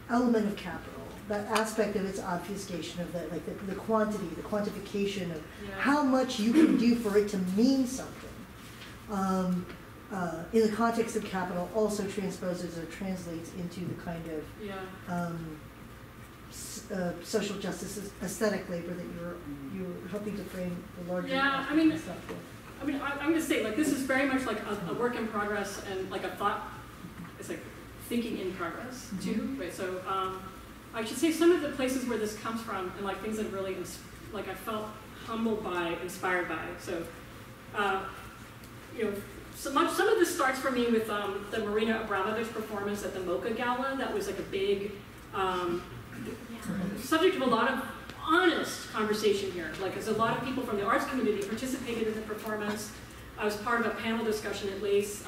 element of capital, that aspect of its obfuscation of the, like the quantity, the quantification of how much you can do for it to mean something, in the context of capital also transposes or translates into the kind of social justice aesthetic labor that you're helping to frame the larger stuff with. I'm going to say, like, this is very much like a work in progress and like a thought, it's like thinking in progress too, right? So I should say some of the places where this comes from and like things that really, like I felt humbled by, inspired by. So, you know, some of this starts for me with the Marina Abramovich performance at the MoCA Gala. That was like a big subject of a lot of honest conversation here. Like, as a lot of people from the arts community participated in the performance, I was part of a panel discussion at LACE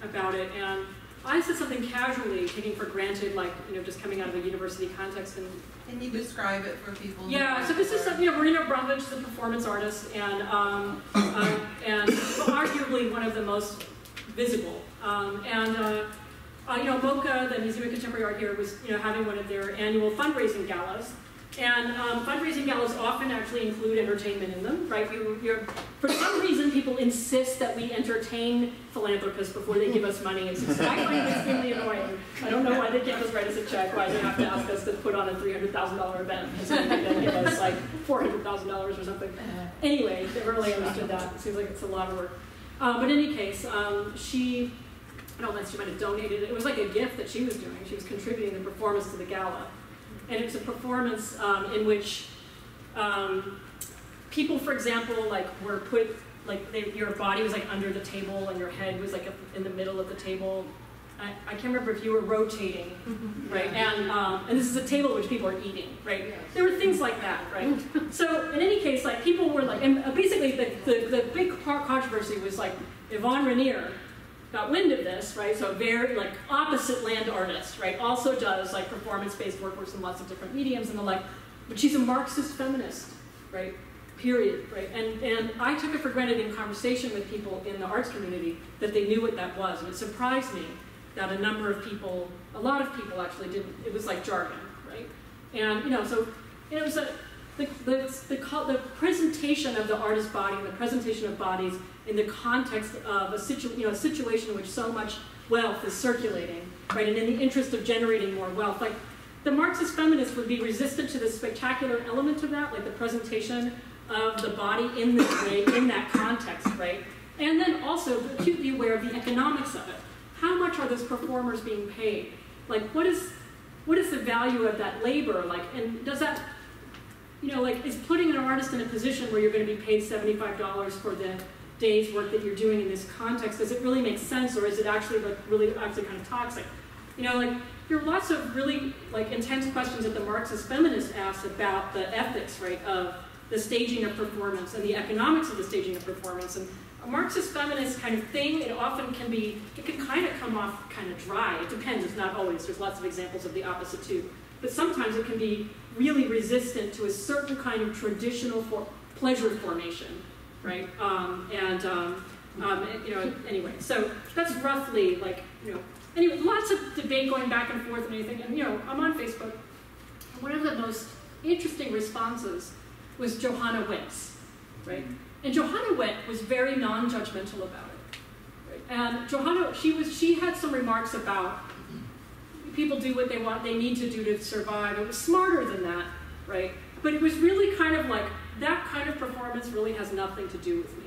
about it, and I said something casually, taking for granted, like, just coming out of a university context. And can you describe it for people? Yeah, so this is, Marina Abramovich is a performance artist, and arguably one of the most visible. MoCA, the Museum of Contemporary Art here, was having one of their annual fundraising galas. And fundraising galas often actually include entertainment in them, right? For some reason, people insist that we entertain philanthropists before they give us money. I find it extremely annoying. I don't know why they can't just write us a check, why they have to ask us to put on a $300,000 event, and so they then give us like $400,000 or something. Anyway, they really understood that. It seems like it's a lot of work. But in any case, she might have donated it. It was like a gift that she was doing. She was contributing the performance to the gala. And it's a performance in which people, for example, were put, your body was under the table and your head was in the middle of the table. I can't remember if you were rotating, right? And this is a table at which people are eating, right? There were things like that, right? So in any case, people were and basically the big controversy was Yvonne Rainier got wind of this, right? So a very opposite land artist, right? Also does performance-based work, works in lots of different mediums and the like, but she's a Marxist feminist, right? Period, right? And I took it for granted in conversation with people in the arts community that they knew what that was, and it surprised me that a lot of people actually didn't. It was like jargon, right? And so it was the presentation of the artist's body and the presentation of bodies in the context of a situation in which so much wealth is circulating, right? And in the interest of generating more wealth, the Marxist feminists would be resistant to the spectacular element of that, the presentation of the body in this way, in that context, right? And then also acutely aware of the economics of it. How much are those performers being paid? What is the value of that labor? And does that, is putting an artist in a position where you're going to be paid $75 for the day's work that you're doing in this context, does it really make sense, or is it actually really kind of toxic? There are lots of really intense questions that the Marxist feminist asks about the ethics, right, of the staging of performance and the economics of the staging of performance. And a Marxist feminist kind of thing, it often can kind of come off kind of dry. It depends, it's not always. There's lots of examples of the opposite too. But sometimes it can be really resistant to a certain kind of traditional pleasure formation, right? Anyway, so that's roughly anyway, lots of debate going back and forth and anything. And I'm on Facebook. And one of the most interesting responses was Johanna Witt's, right? And Johanna Witt was very non-judgmental about it, right? And Johanna, she had some remarks about people do what they need to do to survive. It was smarter than that, right? But it was really kind of that kind of performance really has nothing to do with me.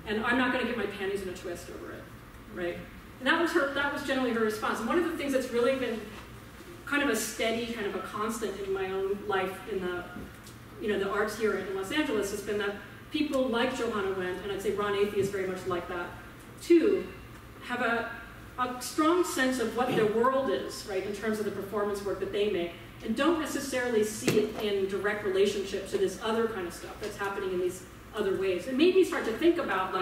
And I'm not going to get my panties in a twist over it, right? And that was generally her response. And one of the things that's really been kind of a steady, kind of a constant in my own life in the arts here in Los Angeles has been that people like Johanna Witt, and I'd say Ron Athey is very much like that, too, have a strong sense of what their world is, right, in terms of the performance work that they make, and don't necessarily see it in direct relationship to this other kind of stuff that's happening in these other ways. And maybe start to think about,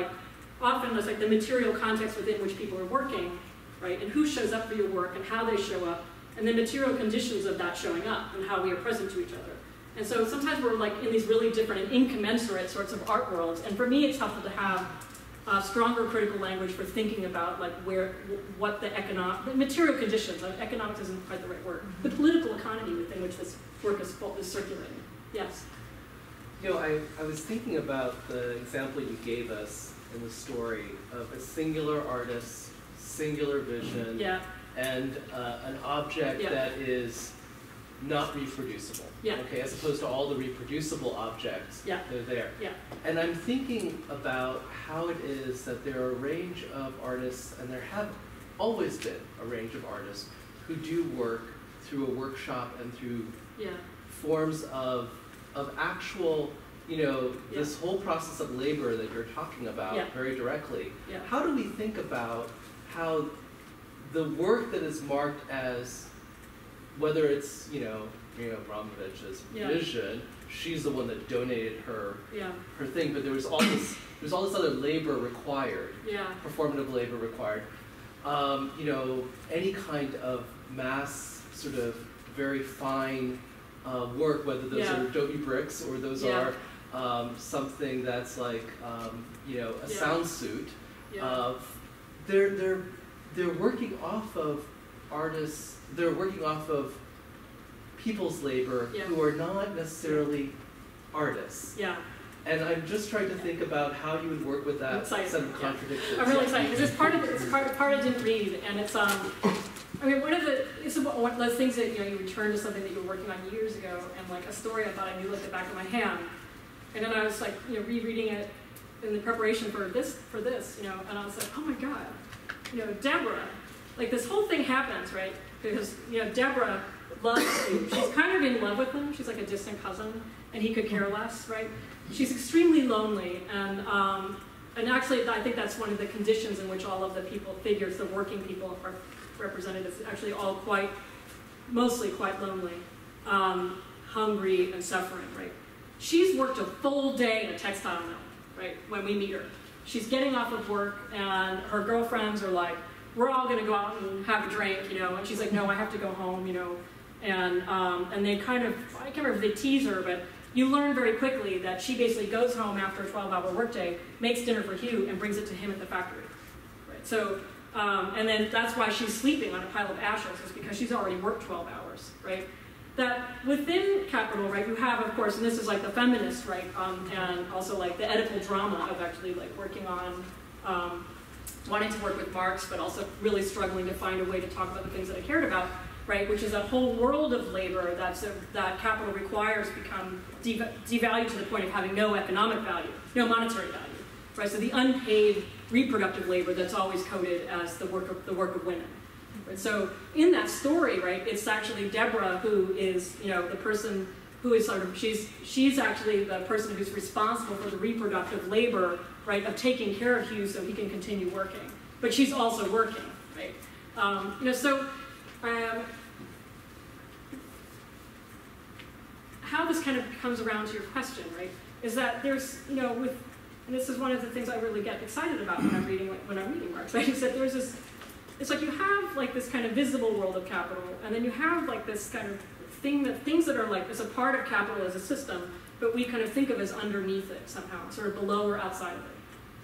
often it's the material context within which people are working, right, and who shows up for your work and how they show up, and the material conditions of that showing up and how we are present to each other. And so sometimes we're in these really different and incommensurate sorts of art worlds. And for me, it's helpful to have stronger critical language for thinking about what the material conditions, economics isn't quite the right word, the political economy within which this work is circulating. Yes? I was thinking about the example you gave us in the story of a singular artist, singular vision, yeah. And an object that is not reproducible, okay, as opposed to all the reproducible objects that are there. Yeah. And I'm thinking about how it is that there are a range of artists, and there have always been a range of artists who do work through a workshop and through forms of actual, this whole process of labor that you're talking about very directly. Yeah. How do we think about how the work that is marked as, whether it's, Abramovich's vision, she's the one that donated her thing, but there was all this there's all this other labor required, Yeah. performative labor required. You know, any kind of mass, sort of very fine work, whether those Yeah. are Adobe bricks or those Yeah. are something that's like, you know, a Yeah. sound suit. Yeah. They're working off of artists. They're working off of people's labor Yeah. who are not necessarily artists. Yeah. And I'm just trying to think about how you would work with that Excited. set of Yeah. contradictions. I'm really excited because it's part I didn't read, and it's I mean it's one of those things that you return to something that you were working on years ago, and like a story I thought I knew like the back of my hand, and then I was like rereading it in the preparation for this and I was like, oh my god, Deborah, like this whole thing happens right because Deborah loves him. She's kind of in love with him. She's like a distant cousin, and he could care less, right? She's extremely lonely, and actually I think that's one of the conditions in which all of the figures, the working people are represented as actually all mostly quite lonely, hungry and suffering, right? She's worked a full day in a textile mill, right, when we meet her. She's getting off of work, and her girlfriends are like, we're all gonna go out and have a drink, and she's like, no, I have to go home, and they kind of, I can't remember if they tease her, but you learn very quickly that she basically goes home after a 12-hour workday, makes dinner for Hugh, and brings it to him at the factory. Right? So, and then that's why she's sleeping on a pile of ashes, is because she's already worked 12 hours, right? That within capital, right, you have, of course, and this is like the feminist, right, and also like the Oedipal drama of actually like working on, wanting to work with Marx, but also really struggling to find a way to talk about the things that I cared about, right, which is that whole world of labor that capital requires become devalued to the point of having no economic value, no monetary value, right? So the unpaid reproductive labor that's always coded as the work of women. Right? So in that story, right, it's actually Deborah who is, the person who is sort of, she's actually the person who's responsible for the reproductive labor, right, of taking care of Hugh so he can continue working. But she's also working, right? How this kind of comes around to your question, right, is that there's, and this is one of the things I really get excited about when I'm reading Marx, right, is that there's this, it's like you have like this kind of visible world of capital, and then you have like this kind of things that are like, as a part of capital as a system, but we kind of think of as underneath it somehow, sort of below or outside of it,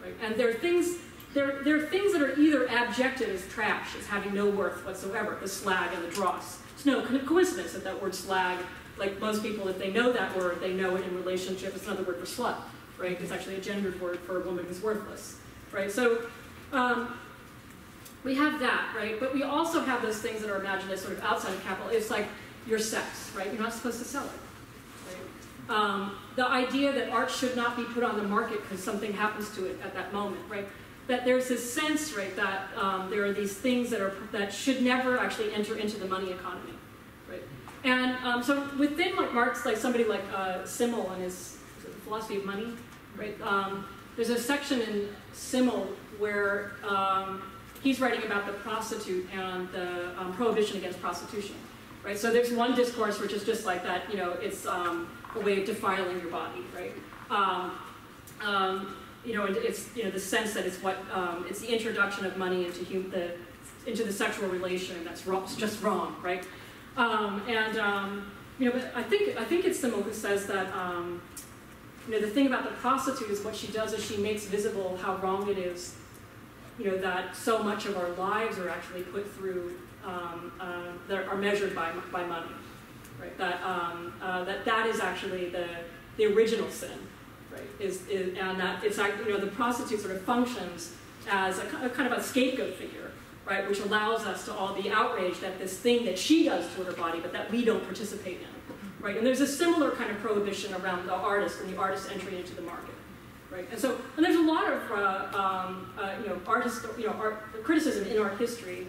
right? And there are things that are either abjected as trash, as having no worth whatsoever, the slag and the dross. It's no coincidence that word slag, like most people, if they know that word, they know it in relationship. It's another word for slut, right? It's actually a gendered word for a woman who's worthless, right? So we have that, right? But we also have those things that are imagined as sort of outside of capital. It's like your sex, right? You're not supposed to sell it, right? The idea that art should not be put on the market because something happens to it at that moment, right? That there's this sense, right, that there are these things that should never actually enter into the money economy, right? And so within like Marx, like somebody like Simmel and his philosophy of money, right? There's a section in Simmel where he's writing about the prostitute and the prohibition against prostitution, right? So there's one discourse which is just like that, it's a way of defiling your body, right? And it's the sense that it's it's the introduction of money into the sexual relation that's wrong, it's just wrong, right? But I think it's Simmel who says that the thing about the prostitute is what she does is she makes visible how wrong it is, that so much of our lives are actually put through that are measured by money, right? That is actually the original sin. Right, and that it's like, the prostitute sort of functions as a kind of a scapegoat figure, right, which allows us to all be outraged at this thing that she does to her body, but that we don't participate in, right? And there's a similar kind of prohibition around the artist and the artist's entry into the market, right? And there's a lot of art criticism in art history,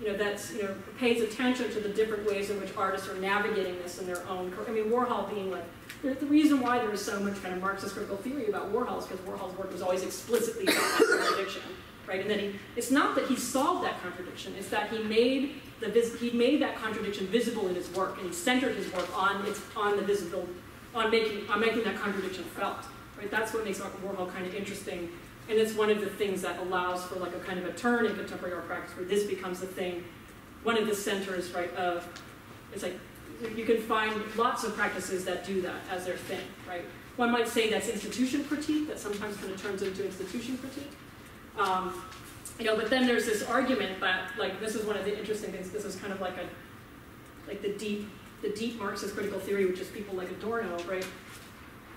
that's pays attention to the different ways in which artists are navigating this in their own. I mean, Warhol being like. The reason why there is so much kind of Marxist critical theory about Warhol is because Warhol's work was always explicitly about that contradiction, right? And then it's not that he solved that contradiction; it's that he made that contradiction visible in his work, and he centered his work on making that contradiction felt. Right? right? That's what makes Warhol kind of interesting. And it's one of the things that allows for like a kind of a turn in contemporary art practice where this becomes the thing, one of the centers, right, of, it's like, you can find lots of practices that do that as their thing, right? One might say that's institution critique, that sometimes kind of turns into institution critique. You know, but then there's this argument that, like, this is one of the interesting things, this is kind of like the deep Marxist critical theory, which is people like Adorno, right?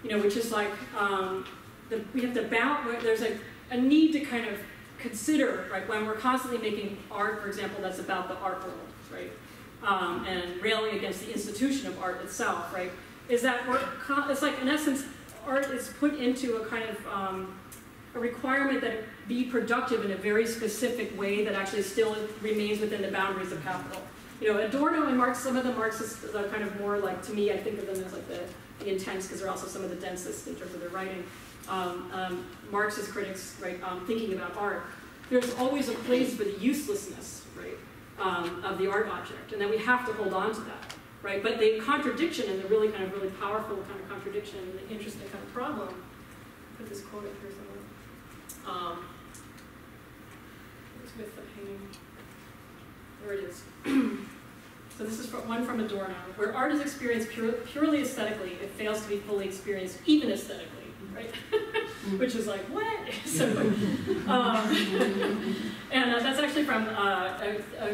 You know, which is like, we have to balance, there's a need to kind of consider, right, when we're constantly making art, for example, that's about the art world, right? And railing against the institution of art itself, right? Is that it's like, in essence, art is put into a kind of a requirement that it be productive in a very specific way that actually still remains within the boundaries of capital. You know, Adorno and Marx, some of the Marxists are kind of more like, to me, I think of them as like the intense, because they're also some of the densest in terms of their writing. Marxist critics, right, thinking about art. There's always a place for the uselessness, right, of the art object, and then we have to hold on to that, right? But the contradiction, and the really powerful kind of contradiction, and the interesting kind of problem. Put this quote up here somewhere. It's with the hanging. There it is. So this is one from Adorno. Where art is experienced purely aesthetically, it fails to be fully experienced even aesthetically, right? Which is like, what? So, and that's actually from,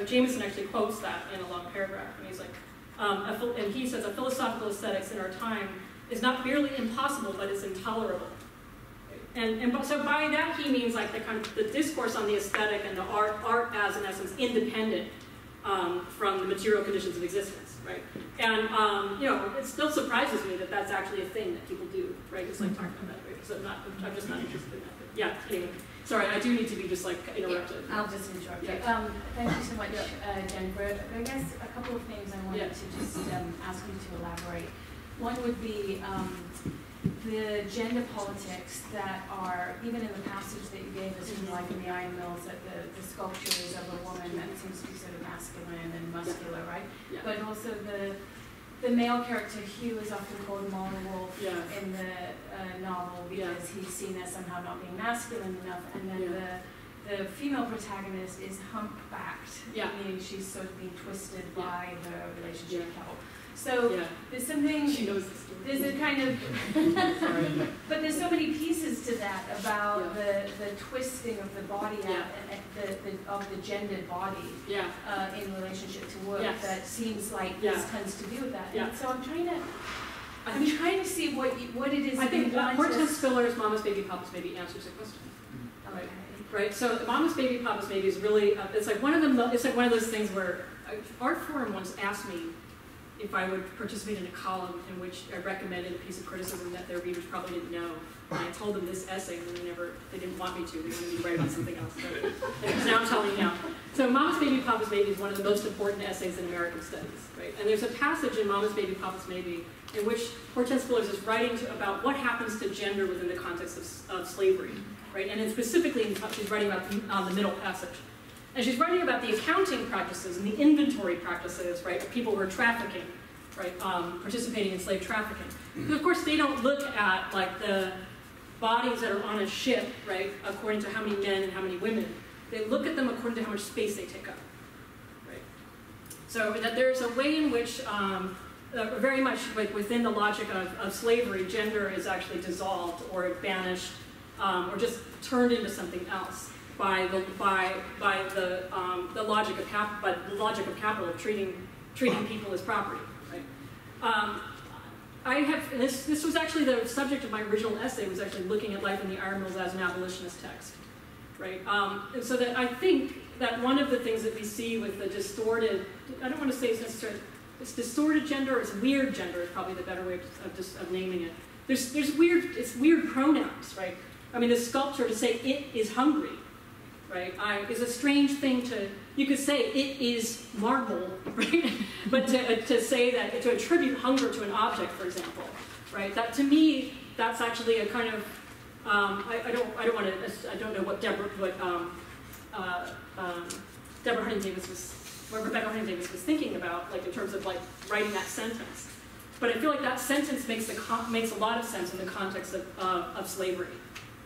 Jameson actually quotes that in a long paragraph, and he's like, and he says, a philosophical aesthetics in our time is not merely impossible, but is intolerable. And so by that he means like the kind of the discourse on the aesthetic and the art as in essence independent from the material conditions of existence, right? And you know, it still surprises me that that's actually a thing that people do, right? It's like talking about that, right? Because I'm just not interested in that. But yeah. Anyway, sorry, I do need to be just like interrupted. I'll just interrupt you. Yeah. Thank you so much, Jennifer. I guess a couple of things I wanted to just ask you to elaborate. One would be the gender politics that are, even in the passage that you gave us, like in the Iron Mills, that the sculpture is of a woman that seems to be sort of masculine and muscular, right? Yeah. But also the male character Hugh is often called moral wolf in the novel because he's seen as somehow not being masculine enough, and then the female protagonist is humpbacked, meaning she's sort of being twisted by the relationship couple. So there's something, she knows the story. There's a kind of, but there's so many pieces to that about the twisting of the body of the gendered body in relationship to work that seems like this tends to do with that. And so I'm trying to see what it is. I think Hortense Spiller's Mama's Baby, Papa's Baby answers the question. Okay. Right. So Mama's Baby, Papa's Baby is really it's like one of those things where Art Forum once asked me if I would participate in a column in which I recommended a piece of criticism that their readers probably didn't know. And I told them this essay, and they didn't want me to. They wanted me to write about something else. So now I'm telling you now. So Mama's Baby, Papa's Baby is one of the most important essays in American studies, right? And there's a passage in Mama's Baby, Papa's Baby in which Hortense Spiller is writing about what happens to gender within the context of slavery, right? And then specifically, she's writing about the middle passage. And she's writing about the accounting practices and the inventory practices, right, of people who are trafficking, right, participating in slave trafficking. Because of course they don't look at like the bodies that are on a ship, right, according to how many men and how many women. They look at them according to how much space they take up, right. So that there's a way in which, very much like within the logic of slavery, gender is actually dissolved or banished or just turned into something else. By the logic of capital, treating people as property, right? This was actually the subject of my original essay. Was actually looking at life in the iron mills as an abolitionist text, right? And so that I think that one of the things that we see with the distorted, I don't want to say it's necessarily it's distorted gender, or it's weird gender is probably the better way of naming it. There's weird pronouns, right? I mean, the sculpture to say it is hungry. Right, is a strange thing you could say it is marble, right? But to say that, to attribute hunger to an object, for example, right? That to me, that's actually a kind of, I don't know what Rebecca Harding Davis was thinking about, like in terms of like writing that sentence. But I feel like that sentence makes a lot of sense in the context of slavery,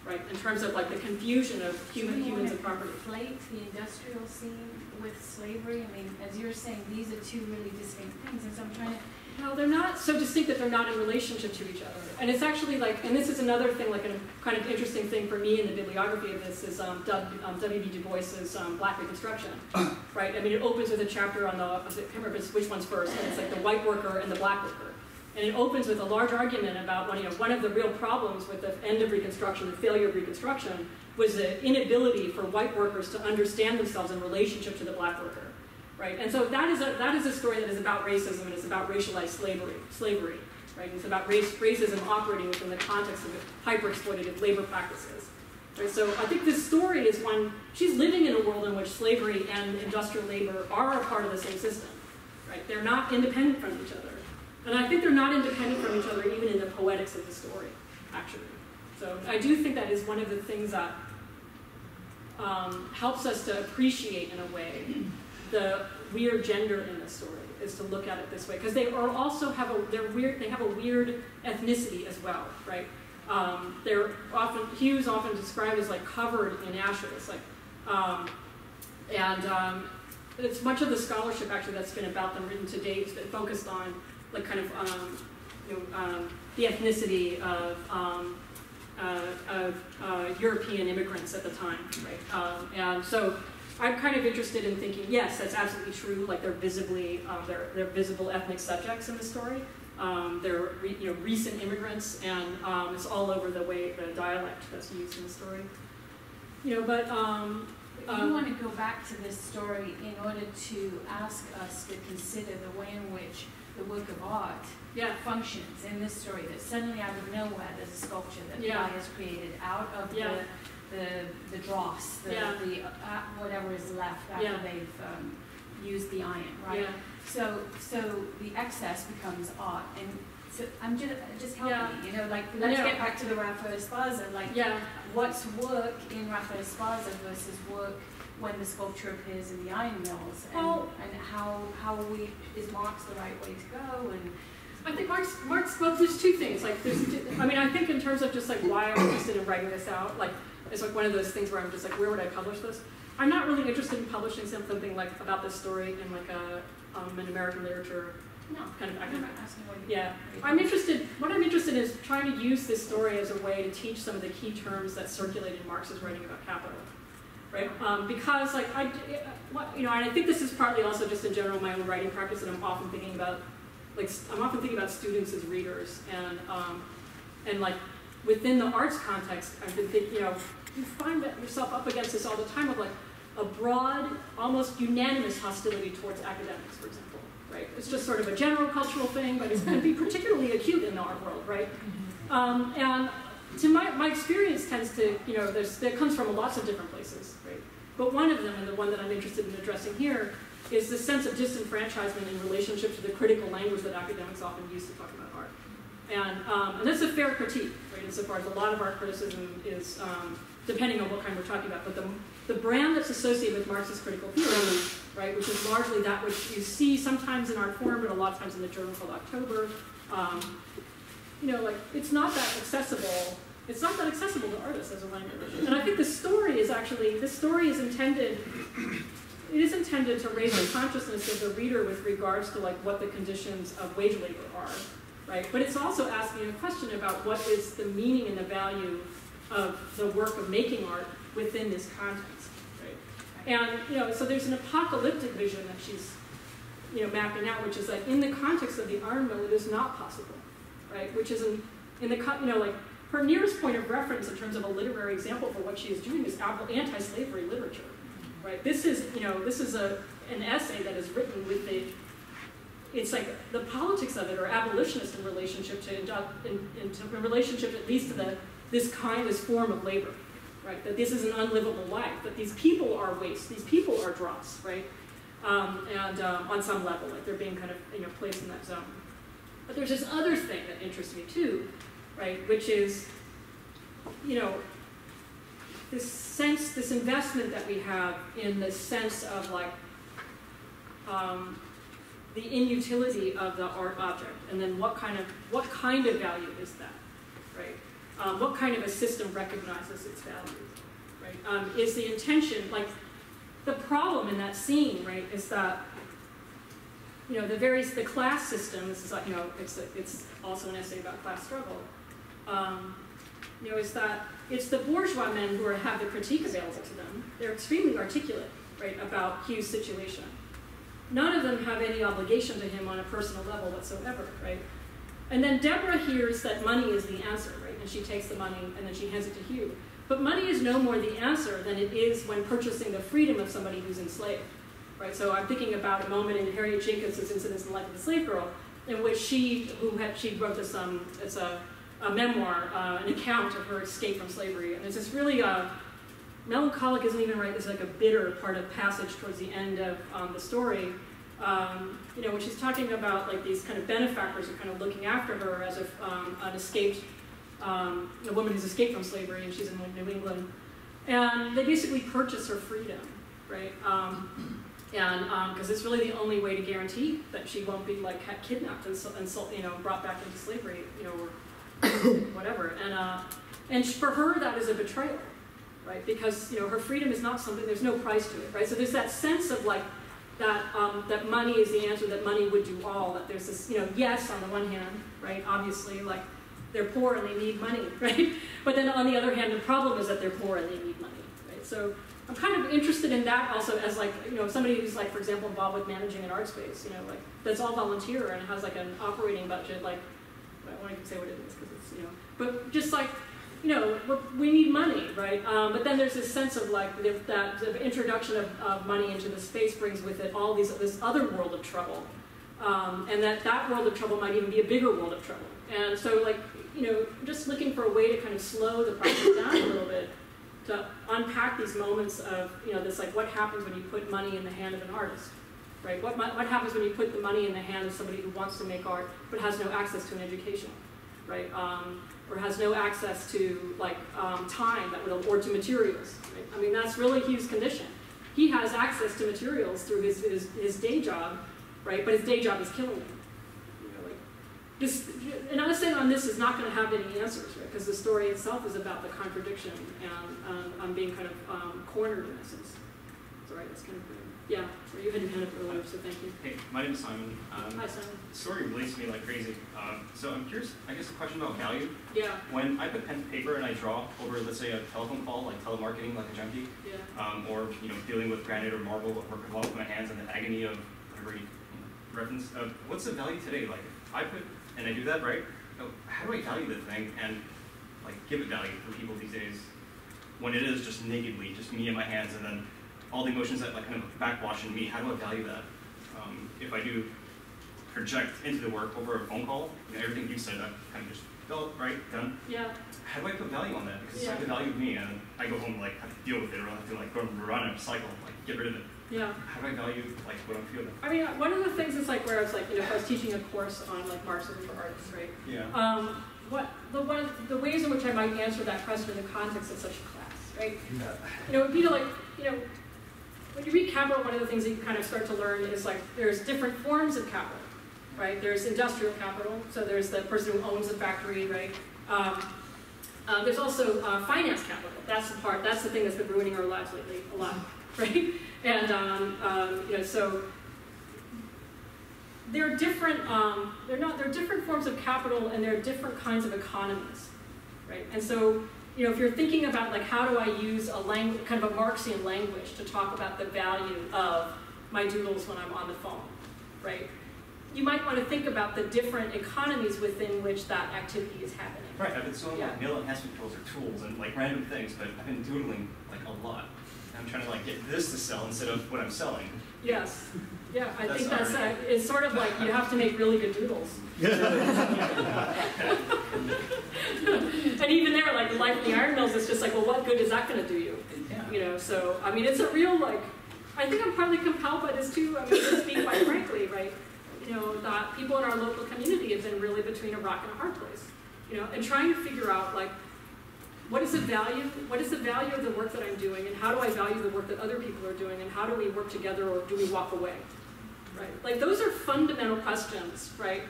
right? In terms of like the confusion of humans and property. Conflate the industrial scene with slavery. I mean, as you're saying, these are two really distinct things, and so I'm trying to. No, they're not so distinct that they're not in relationship to each other. And it's actually like, and this is another thing, like a kind of interesting thing for me in the bibliography of this is W.B. Du Bois's Black Reconstruction, right? I mean, it opens with a chapter on I can't remember which one's first, and it's like the white worker and the black worker. And it opens with a large argument about one of the real problems with the end of Reconstruction, the failure of Reconstruction, was the inability for white workers to understand themselves in relationship to the black worker. Right, and so that is a story that is about racism and it's about racialized slavery, right? It's about racism operating within the context of hyper-exploitative labor practices. Right, so I think this story is one, she's living in a world in which slavery and industrial labor are a part of the same system, right? They're not independent from each other. And I think they're not independent from each other even in the poetics of the story, actually. So I do think that is one of the things that helps us to appreciate, in a way, the weird gender in the story, is to look at it this way, because they are also have they have a weird ethnicity as well, right? Hugh's often described as like covered in ashes, like, it's much of the scholarship actually that's been about them written to date has been focused on like kind of the ethnicity of European immigrants at the time, right? And so I'm kind of interested in thinking, yes, that's absolutely true. Like they're visibly, they're visible ethnic subjects in the story. They're recent immigrants, and it's all over the dialect that's used in the story. But you want to go back to this story in order to ask us to consider the way in which the work of art functions in this story. That suddenly out of nowhere there's a sculpture that the guy has created out of the dross, whatever is left after they've used the iron, right? Yeah. So the excess becomes art, and so I'm just help me, like let's get back to the Rafael Esparza, what's work in Rafael Esparza versus work when the sculpture appears in the iron mills, and how is Marx the right way to go? And I think Marx, well, there's two things. Like, I think in terms of just like why I'm interested in writing this out, like, it's like one of those things where I'm just like, where would I publish this? I'm not really interested in publishing something like about this story in like an American literature kind of academic. What I'm interested in is trying to use this story as a way to teach some of the key terms that circulate in Marx's writing about capital, right? Because like and I think this is partly also just in general my own writing practice, and I'm often thinking about students as readers, and like within the arts context, I've been thinking, you find that yourself up against this all the time of like a broad, almost unanimous hostility towards academics, for example, right? It's just sort of a general cultural thing, but it can be particularly acute in the art world, right? And to my experience tends to, that comes from lots of different places, right? But one of them, and the one that I'm interested in addressing here, is the sense of disenfranchisement in relationship to the critical language that academics often use to talk about art. And that's a fair critique, right, insofar as a lot of art criticism is, depending on what kind we're talking about, but the brand that's associated with Marxist critical theory, right, which is largely that which you see sometimes in Art Forum, but a lot of times in the journal called October, it's not that accessible. It's not that accessible to artists as a language. And I think this story is intended, it is intended to raise the consciousness of the reader with regards to like what the conditions of wage labor are, right? But it's also asking a question about what is the meaning and the value of the work of making art within this context, right? And so there's an apocalyptic vision that she's mapping out, which is like in the context of the iron mill, it is not possible, right? Which is in the like her nearest point of reference in terms of a literary example for what she is doing is anti-slavery literature, right? This is an essay that is written with it's like the politics of it are abolitionist in relationship to in relationship at least to this form of labor, right? That this is an unlivable life, that these people are waste, these people are dross, right? On some level, like they're being kind of placed in that zone. But there's this other thing that interests me too, right? Which is, this investment that we have in the sense of like, the inutility of the art object, and then what kind of value is that, right? What kind of a system recognizes its value, right? Is the intention, like, the problem in that scene, right, is that, you know, the class system, this is, you know, it's also an essay about class struggle, you know, is that it's the bourgeois men who have the critique available to them. They're extremely articulate, right, about Hugh's situation. None of them have any obligation to him on a personal level whatsoever, right? And then Deborah hears that money is the answer, right? And she takes the money and then she hands it to Hugh. But money is no more the answer than it is when purchasing the freedom of somebody who's enslaved, right? So I'm thinking about a moment in Harriet Jacobs' Incidents in the Life of the Slave Girl, in which she wrote this, it's a memoir, an account of her escape from slavery. And it's this really, melancholic isn't even right, it's like a bitter part of passage towards the end of the story, you know, when she's talking about like these kind of benefactors who are kind of looking after her as if an escaped, a woman who's escaped from slavery, and she's in New England. And they basically purchase her freedom, right? Because it's really the only way to guarantee that she won't be like kidnapped and you know, brought back into slavery, you know, or whatever. And for her, that is a betrayal, right? Because, you know, her freedom is not something, there's no price to it, right? So there's that sense of like, that money is the answer, that money would do all, that there's this, you know, yes, on the one hand, right, obviously, like, they're poor and they need money, right? But then on the other hand, the problem is that they're poor and they need money, right? So I'm kind of interested in that also as like, you know, somebody who's like, for example, involved with managing an art space, you know, like, that's all volunteer and has like an operating budget, like, I won't even say what it is because it's, you know, but just like, you know, we need money, right? But then there's this sense of like that the introduction of money into the space brings with it all this other world of trouble, and that world of trouble might even be a bigger world of trouble. And so, like, you know, just looking for a way to kind of slow the process down a little bit to unpack these moments of, you know, this like what happens when you put money in the hand of an artist, right? What happens when you put the money in the hand of somebody who wants to make art but has no access to an education, right? Or has no access to like time or to materials. Right? I mean, that's really Hugh's condition. He has access to materials through his day job, right? But his day job is killing him. You know, like this, and I'm saying on this is not going to have any answers, right? Because the story itself is about the contradiction and being kind of cornered in essence. So right, that's kind of yeah. So you had your hand up earlier, so thank you. Hey, my name is Simon. Hi, Simon. The story relates to me like crazy. So I'm curious, I guess a question about value. Yeah. When I put pen to paper and I draw over, let's say, a telephone call, like telemarketing, like a junkie, Yeah. Or, you know, dealing with granite or marble or with my hands and the agony of whatever you reference, what's the value today? Like, if I put, and I do that, right? How do I value the thing and, like, give it value for people these days when it is just nakedly, just me and my hands, and then all the emotions that like kind of backwash in me, how do I value that? If I do project into the work over a phone call, you know, everything you said, I kind of just, oh, right, done. Yeah. How do I put value on that? Because it's like the value of me, and I go home and like have to deal with it, or I have to like go and run a cycle, like get rid of it. Yeah. How do I value like what I'm feeling? I mean, one of the things is like where I was like, you know, if I was teaching a course on like Marxism for artists, right? Yeah. One of the ways in which I might answer that question in the context of such a class, right? You know, it would be to like, you know, when you read Capital, one of the things that you kind of start to learn is like there's different forms of capital, right? There's industrial capital, so there's the person who owns the factory, right? There's also finance capital. That's the thing that's been ruining our lives lately a lot, right? And you know, so they're different. They're different forms of capital, and they're different kinds of economies, right? And so, you know, if you're thinking about like how do I use a language, kind of a Marxian language, to talk about the value of my doodles when I'm on the phone, right? You might want to think about the different economies within which that activity is happening. Right, I've been sewing like nail enhancement tools or tools and like random things, but I've been doodling like a lot. I'm trying to like get this to sell instead of what I'm selling. Yes. Yeah, I think that's it's sort of like you have to make really good doodles. And even there, like the life of the iron mills, it's just like, well, what good is that going to do you? Yeah. You know, so I mean, it's a real like. I think I'm partly compelled by this too. I mean, to speak quite frankly, right? You know, that people in our local community have been really between a rock and a hard place. You know, and trying to figure out like, what is the value? What is the value of the work that I'm doing, and how do I value the work that other people are doing, and how do we work together, or do we walk away? right? Like those are fundamental questions, right,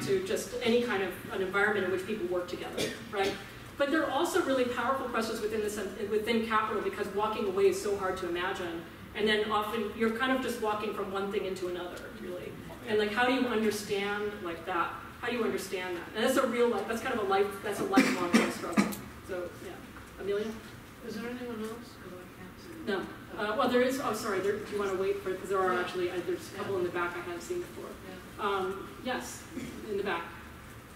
to just any kind of an environment in which people work together, right? But they're also really powerful questions within capital, because walking away is so hard to imagine. And then often you're kind of just walking from one thing into another, really. And like, how do you understand like that? How do you understand that? And that's a real life, that's kind of a lifelong struggle. So, yeah. Amelia? Is there anyone else? Because I can't see. No. Well, there is, oh, sorry, do you want to wait for it? Because there are actually, there's a couple in the back I hadn't seen before. Yeah. Yes, in the back.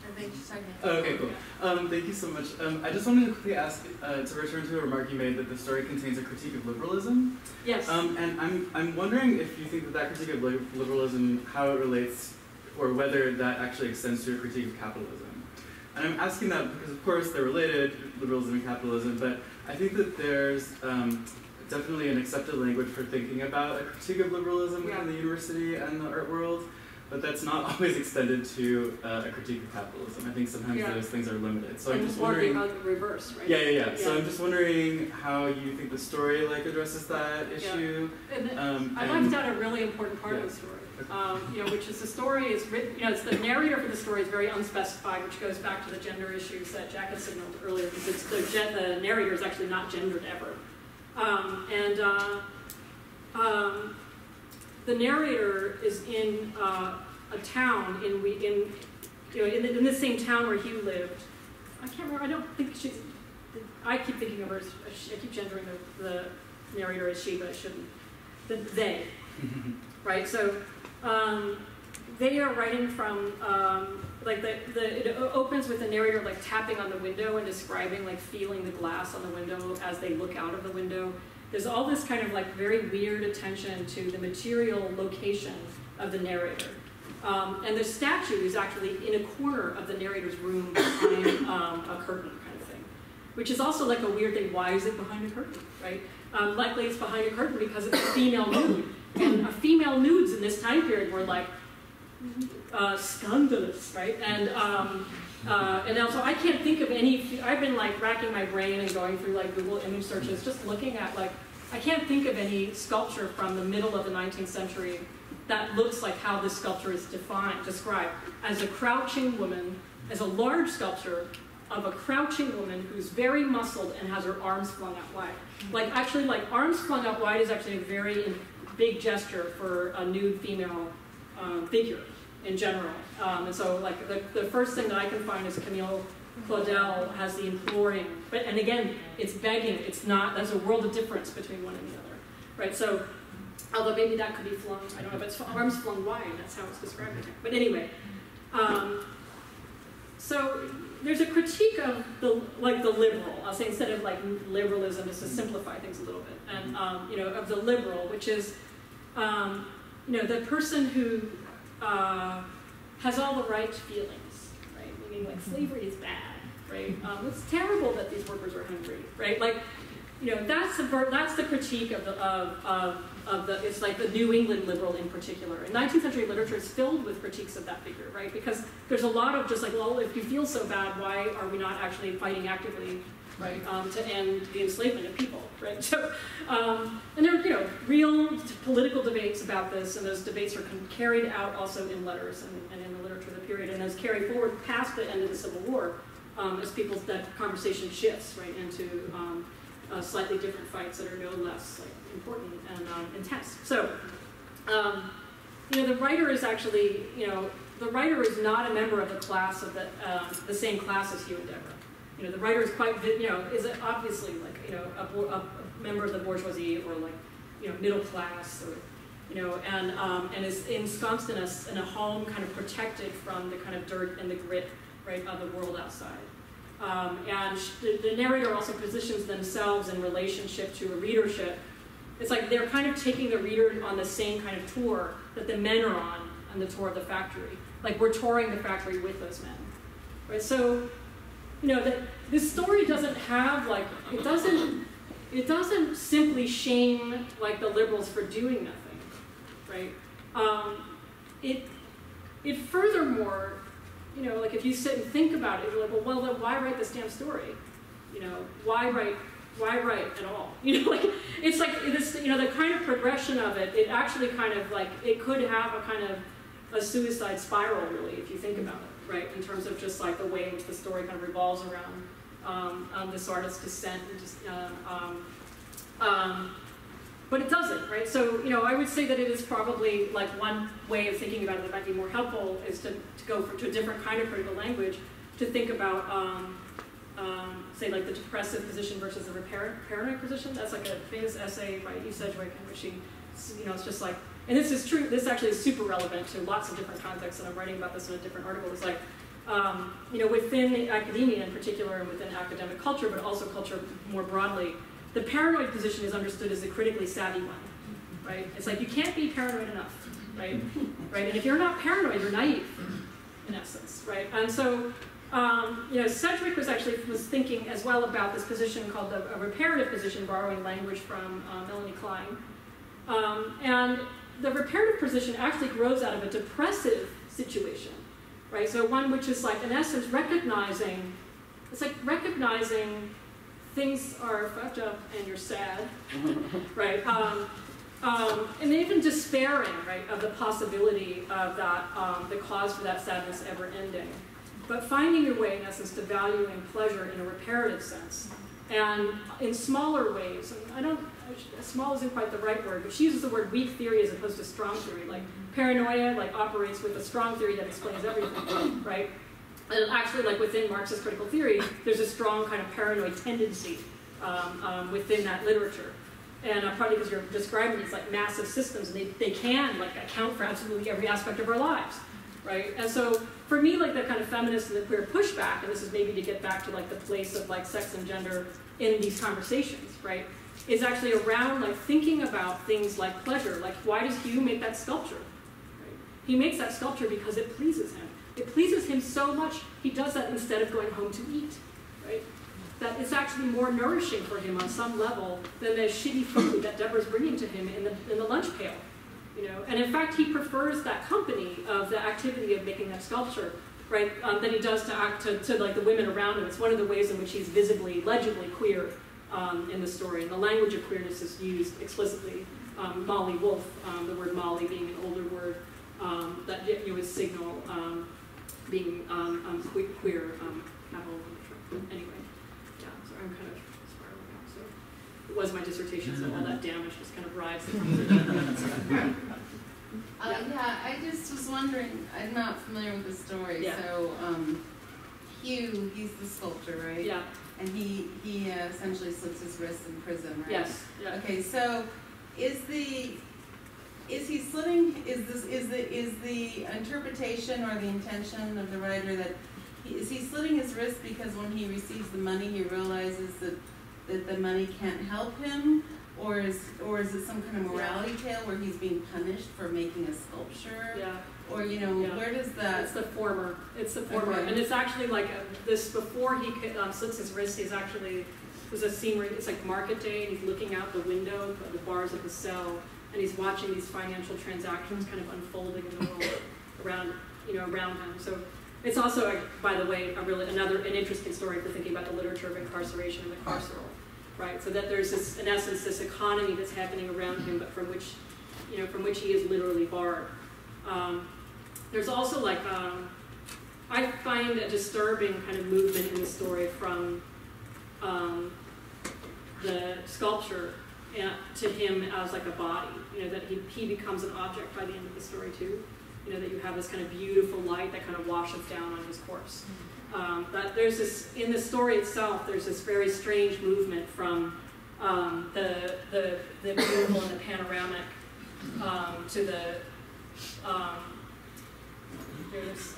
I think she's talking. Okay, cool. Thank you so much. I just wanted to quickly ask, to return to a remark you made that the story contains a critique of liberalism. Yes. And I'm wondering if you think that critique of liberalism, how it relates, or whether that actually extends to a critique of capitalism. And I'm asking that because, of course, they're related, liberalism and capitalism, but I think that there's definitely an accepted language for thinking about a critique of liberalism within the university and the art world, but that's not always extended to a critique of capitalism. I think sometimes those things are limited. So I'm just wondering. Or the reverse, right? Yeah. So I'm just wondering how you think the story addresses that issue. I left out a really important part of the story. Which is the story is written, it's the narrator for the story is very unspecified, which goes back to the gender issues that Jack had signaled earlier, because the narrator is actually not gendered ever. The narrator is in a town in the same town where Hugh lived. I can't remember, I don't think she's, I keep thinking of her as, I keep gendering the narrator as she, but I shouldn't. They, right? So, they are writing from, it opens with the narrator tapping on the window and describing feeling the glass on the window as they look out of the window. There's all this kind of very weird attention to the material location of the narrator. And the statue is actually in a corner of the narrator's room behind a curtain kind of thing, which is also a weird thing. Why is it behind a curtain, right? Likely it's behind a curtain because it's a female nude. And female nudes in this time period were scandalous, right? And also I can't think of any, I've been racking my brain and going through Google image searches, just looking at I can't think of any sculpture from the middle of the 19th century that looks like how this sculpture is described as a crouching woman, as a large sculpture of a crouching woman who's very muscled and has her arms flung out wide. Arms flung out wide is actually a very big gesture for a nude female figure in general. And so the first thing that I can find is Camille Claudel has the imploring, and again, it's begging, it's not, there's a world of difference between one and the other, right? So, although maybe that could be flung, I don't know, but it's arms flung wide, that's how it's described here. But anyway, so there's a critique of the liberal, I'll say instead of liberalism, just to simplify things a little bit, and of the liberal, which is, the person who has all the right feelings, right? Meaning slavery is bad, right? It's terrible that these workers are hungry, right? That's the critique of it's the New England liberal in particular. And 19th century literature is filled with critiques of that figure, right? Because there's a lot of just well, if you feel so bad, why are we not actually fighting actively, right, to end the enslavement of people, right? So, and there are real political debates about this, and those debates are carried out also in letters and in the literature of the period, and those carry forward past the end of the Civil War as that conversation shifts, right, into slightly different fights that are no less important and intense. So, the writer is actually, the writer is not a member of the class of the same class as Hugh and Deborah. The writer is quite, is obviously a member of the bourgeoisie or middle class, or and is ensconced in a home kind of protected from the kind of dirt and the grit, right, of the world outside. And the narrator also positions themselves in relationship to a readership. It's they're kind of taking the reader on the same kind of tour that the men are on the tour of the factory. We're touring the factory with those men, right? So, this story doesn't have it doesn't simply shame the liberals for doing nothing, right? It furthermore, if you sit and think about it, you're well, then why write this damn story? Why write why write at all? You know, like, it's like this, you know, the kind of progression of it, it actually kind of like, it could have a kind of a suicide spiral, really, if you think about it, right? In terms of just like the way in which the story kind of revolves around this artist's descent and just, but it doesn't, right? So, you know, I would say that it is probably like one way of thinking about it that might be more helpful is to go to a different kind of critical language, to think about, say, like the depressive position versus the paranoid position. That's like a famous essay by E. Sedgwick in which she, you know, it's just like, and this is true, this actually is super relevant to lots of different contexts, and I'm writing about this in a different article. It's like, you know, within academia in particular, and within academic culture, but also culture more broadly, the paranoid position is understood as the critically savvy one, right? It's like, you can't be paranoid enough, right? Right? And if you're not paranoid, you're naive, in essence, right? And so, you know, Sedgwick was thinking as well about this position called a reparative position, borrowing language from Melanie Klein. And the reparative position actually grows out of a depressive situation, right? So one which is like, in essence, recognizing, it's like recognizing things are fucked up and you're sad, right? And even despairing, right, of the possibility of that, the cause for that sadness ever ending. But finding your way, in essence, to valuing pleasure in a reparative sense. And in smaller ways, and small isn't quite the right word, but she uses the word weak theory as opposed to strong theory. Like paranoia, like operates with a strong theory that explains everything, right? And actually, like within Marxist critical theory, there's a strong kind of paranoid tendency within that literature. And partly because you're describing these like massive systems, and they can like account for absolutely every aspect of our lives, right? And so for me, like the kind of feminist and the queer pushback, and this is maybe to get back to like the place of like sex and gender in these conversations, right, is actually around like thinking about things like pleasure. Like, why does Hugh make that sculpture? Right? He makes that sculpture because it pleases him. It pleases him so much, he does that instead of going home to eat, right? That it's actually more nourishing for him on some level than the shitty food that Deborah's bringing to him in the lunch pail, you know? And in fact, he prefers that company of the activity of making that sculpture, right, than he does to like the women around him. It's one of the ways in which he's visibly, legibly queer in the story. And the language of queerness is used explicitly. Molly Wolfe, the word Molly being an older word that you would signal being queer, capital. Anyway, yeah, so I'm kind of spiraling out. So it was my dissertation, so all that damage just kind of rides the conversation. Yeah, I just was wondering, I'm not familiar with the story, Yeah. so Hugh, he's the sculptor, right? Yeah. And he essentially slits his wrists in prison, right? Yes. Yeah. Okay, so is the interpretation or the intention of the writer that is he slitting his wrist because when he receives the money he realizes that the money can't help him, or is it some kind of morality tale where he's being punished for making a sculpture? Yeah. Or where does that? It's the former. It's the former, okay. And it's actually like this. Before he slits his wrist, there's a scene where it's like market day, and he's looking out the window of the bars of the cell, and he's watching these financial transactions kind of unfolding in the world around him. So it's also, by the way, an interesting story for thinking about the literature of incarceration and the carceral, right? So that there's this, in essence, this economy that's happening around him, but from which he is literally barred. There's also like, I find a disturbing kind of movement in the story from the sculpture to him as like a body, that he becomes an object by the end of the story too. That you have this kind of beautiful light that kind of washes down on his corpse. That there's this, in the story itself, there's this very strange movement from the beautiful and the panoramic to the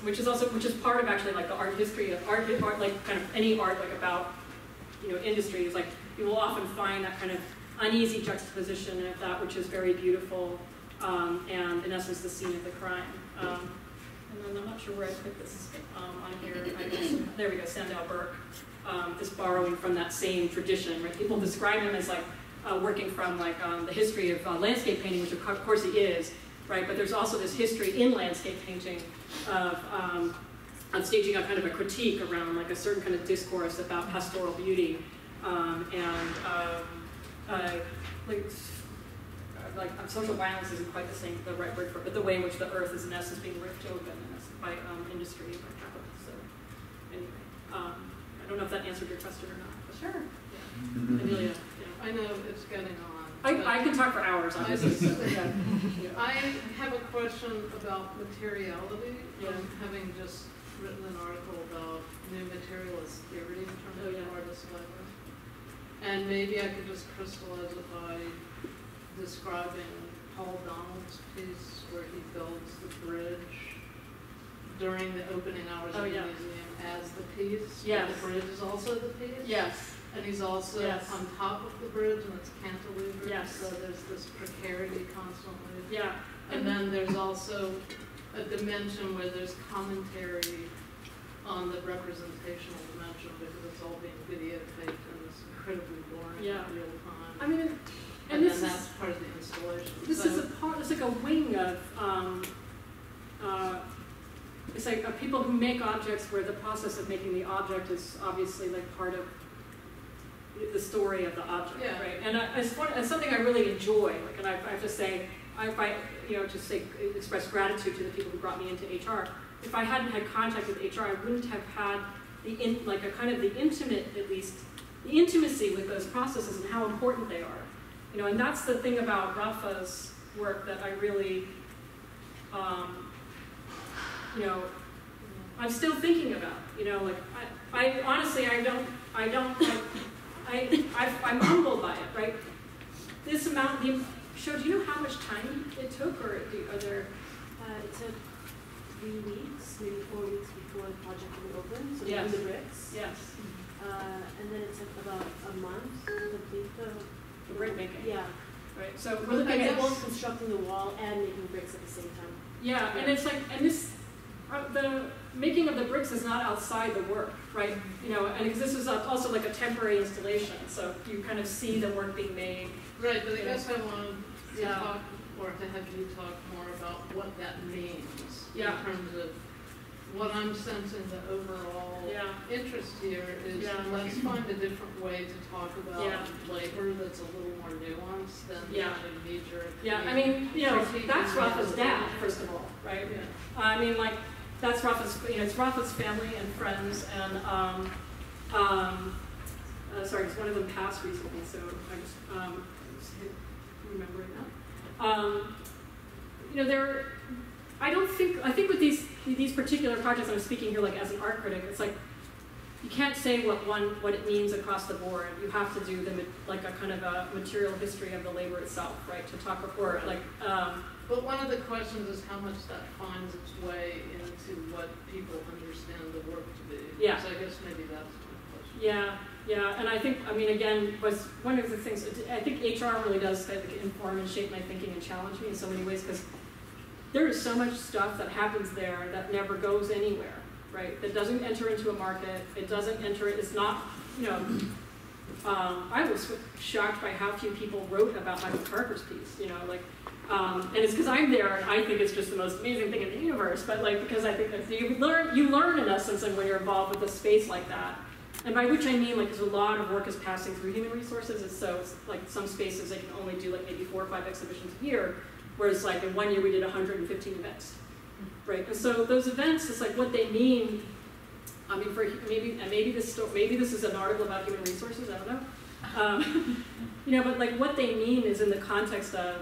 which is part of actually like the art history of art, like kind of any art like about industry is like you will often find that kind of uneasy juxtaposition of that which is very beautiful and in essence the scene of the crime. And then I'm not sure where I put this on here. There we go. Sandow Burke is borrowing from that same tradition. Right? People describe him as like working from like the history of landscape painting, which of course he is. Right, but there's also this history in landscape painting of staging a kind of a critique around like a certain kind of discourse about pastoral beauty. Like social violence isn't quite the right word for it, but the way in which the earth is in essence being ripped open by industry and by capital. So anyway, I don't know if that answered your question or not. But Sure. Yeah. Amelia, yeah. I know it's getting on. I can talk for hours on this. So, yeah. I have a question about materiality. Yeah. Having just written an article about new materialist theory in terms of artist labor. And maybe I could just crystallize it by describing Paul Donald's piece where he builds the bridge during the opening hours of the museum as the piece. Yes. The bridge is also the piece. Yes. And he's also on top of the bridge and it's cantilevered. Yes. So there's this precarity constantly. Yeah. And then there's also a dimension where there's commentary on the representational dimension because it's all being videotaped in this incredibly boring real time. I mean, and then that's part of the installation. This is a part. It's like a wing of. It's like people who make objects where the process of making the object is obviously like part of the story of the object, right? And it's something I really enjoy. Like, and I have to say, express gratitude to the people who brought me into HR. If I hadn't had contact with HR, I wouldn't have had the intimacy with those processes and how important they are. You know, and that's the thing about Rafa's work that I really, I'm still thinking about. You know, like I honestly, I'm humbled by it, right? This amount, do you know how much time it took, or are there? It took 3 weeks, maybe 4 weeks before the project would open, so Yes. the bricks. Yes. And then it took about a month to complete the brick making. Yeah. Right. So we're looking at both constructing the wall and making bricks at the same time. Yeah, and it's like, and this, the making of the bricks is not outside the work, right? You know, and because this is also like a temporary installation, so you kind of see the work being made. Right, but I guess I wanted to talk, or to have you talk more about what that means in terms of what I'm sensing the overall interest here is let's find a different way to talk about labor that's a little more nuanced than the knee-jerk. Yeah, I mean, you know, that's Rafa's dad, first of all, right? Yeah. I mean, like, that's Rafa's, it's Rafa's family and friends, and, sorry, because one of them passed recently, so I just remembering that. You know, I think with these particular projects, I'm speaking here like as an art critic, it's like, you can't say what it means across the board. You have to do like a kind of a material history of the labor itself, right? To talk or like. But one of the questions is how much that finds its way into what people understand the work to be. Yeah. So I guess maybe that's my question. Yeah, and I think, I mean, again, was one of the things, I think HR really does kind of inform and shape my thinking and challenge me in so many ways, because there is so much stuff that happens there that never goes anywhere, right? That doesn't enter into a market, it's not, you know, I was shocked by how few people wrote about Michael Parker's piece, you know, like, and it's because I'm there and I think it's just the most amazing thing in the universe, but like, because I think that you learn in essence when you're involved with a space like that. And by which I mean, like, there's a lot of work is passing through human resources, and so it's like some spaces they can only do like maybe 4 or 5 exhibitions a year, whereas like in 1 year we did 115 events, right? And so those events, it's like what they mean. I mean, maybe this is an article about human resources. I don't know, you know, but like what they mean is in the context of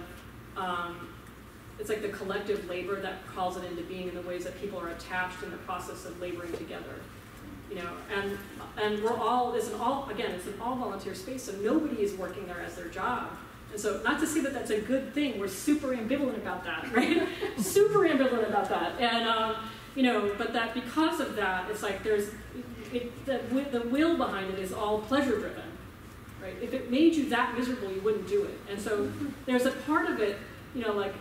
it's like the collective labor that calls it into being in the ways that people are attached in the process of laboring together. You know, and it's an all volunteer space, so nobody is working there as their job. And so, not to say that that's a good thing, we're super ambivalent about that, right? Super ambivalent about that. And, you know, but that because of that, it's like the will behind it is all pleasure driven, right? If it made you that miserable, you wouldn't do it. And so, there's a part of it, you know, like,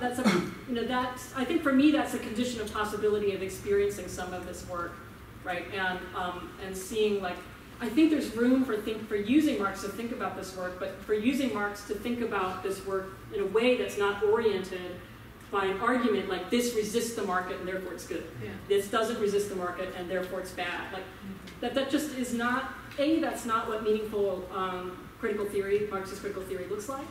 I think for me, that's a condition of possibility of experiencing some of this work. Right, and seeing, like, I think there's room for using Marx to think about this work, but for using Marx to think about this work in a way that's not oriented by an argument like this resists the market and therefore it's good. Yeah. This doesn't resist the market and therefore it's bad. Like that just is not, that's not what meaningful critical theory, Marxist critical theory looks like,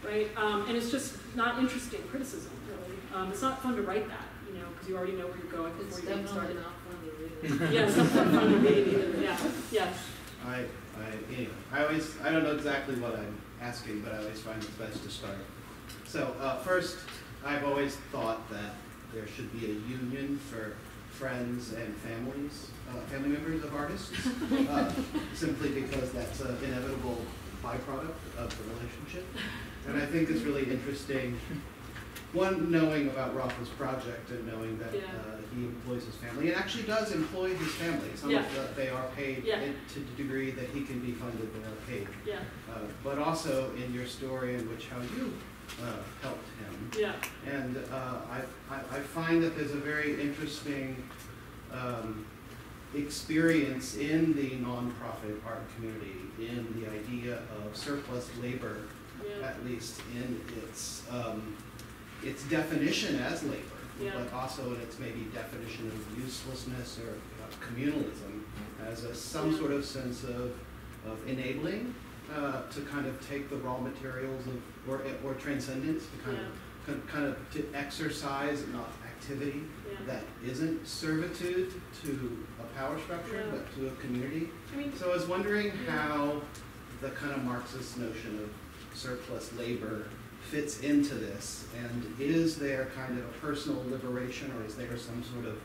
right? And it's just not interesting criticism, really. It's not fun to write that, you know, because you already know where you're going before It's you even definitely started. not fun to read. Yeah, it's not fun to read either. Yeah, yeah. Anyway, I don't know exactly what I'm asking, but I always find it's best to start. So first, I've always thought that there should be a union for friends and families, family members of artists, simply because that's an inevitable byproduct of the relationship. And I think it's really interesting, one, knowing about Rafa's project and knowing that he employs his family, and actually does employ his family. Some of they are paid to the degree that he can be funded, they are paid. Yeah. But also in your story in which how you helped him. Yeah. And I find that there's a very interesting experience in the nonprofit art community in the idea of surplus labor, at least in its definition as labor, but also in its maybe definition of uselessness or communalism as some sort of sense of enabling to kind of take the raw materials of, or transcendence to kind of to exercise an activity that isn't servitude to a power structure but to a community. So I was wondering how the kind of Marxist notion of surplus labor fits into this, and is there kind of a personal liberation, or is there some sort of,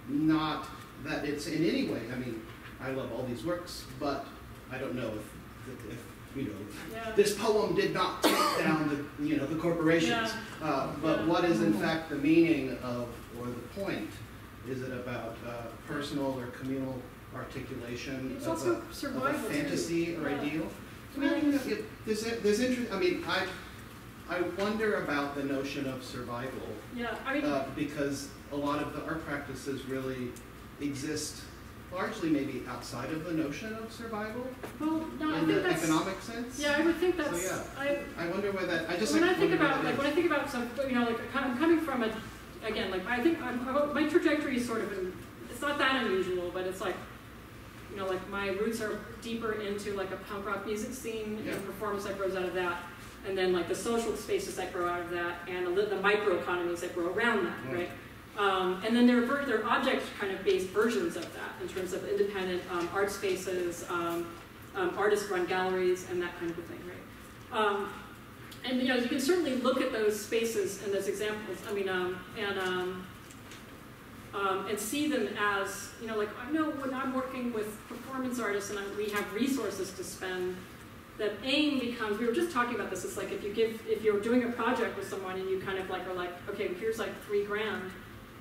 not that it's in any way, I mean, I love all these works, but I don't know if you know, this poem did not take down the, you know, the corporations, but what is in fact the meaning of, or the point? Is it about personal or communal articulation It's of also a survival fantasy or ideal? I mean, there's interest. I mean, I wonder about the notion of survival. Yeah, I mean, because a lot of the art practices really exist largely maybe outside of the notion of survival. well, no, I in think the that's economic sense. Yeah, I would think that's. So I wonder where that. I just when like, I think wonder about where that when I think about some, you know, like I'm coming from a, again, like I think my trajectory is sort of, it's not that unusual, but it's like, you know, like my roots are deeper into like a punk rock music scene and performance that grows out of that, and then like the social spaces that grow out of that, and the microeconomies that grow around that, right? And then there are object kind of based versions of that in terms of independent art spaces, artist-run galleries, and that kind of a thing, right? And you know, you can certainly look at those spaces and those examples. I mean, and see them as, you know, like I know when I'm working with performance artists and we have resources to spend, that aim becomes, we were just talking about this, it's like if you're doing a project with someone and you kind of like are like, okay, here's like $3,000,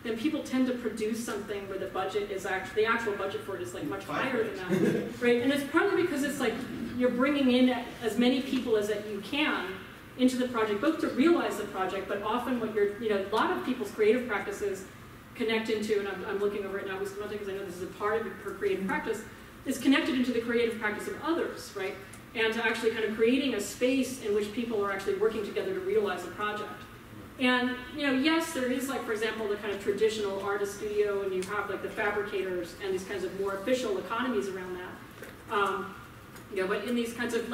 then people tend to produce something where the budget is actually, the actual budget for it is like much higher than that, right? And it's partly because it's like you're bringing in as many people as that you can into the project, both to realize the project, but often what you're, you know, a lot of people's creative practices connect into, and I'm looking over it now with Samantha because I know this is a part of her creative practice, is connected into the creative practice of others, right? And to actually kind of creating a space in which people are actually working together to realize a project. And, you know, yes, there is like, for example, the kind of traditional artist studio, and you have like the fabricators and these kinds of more official economies around that. You know, but in these kinds of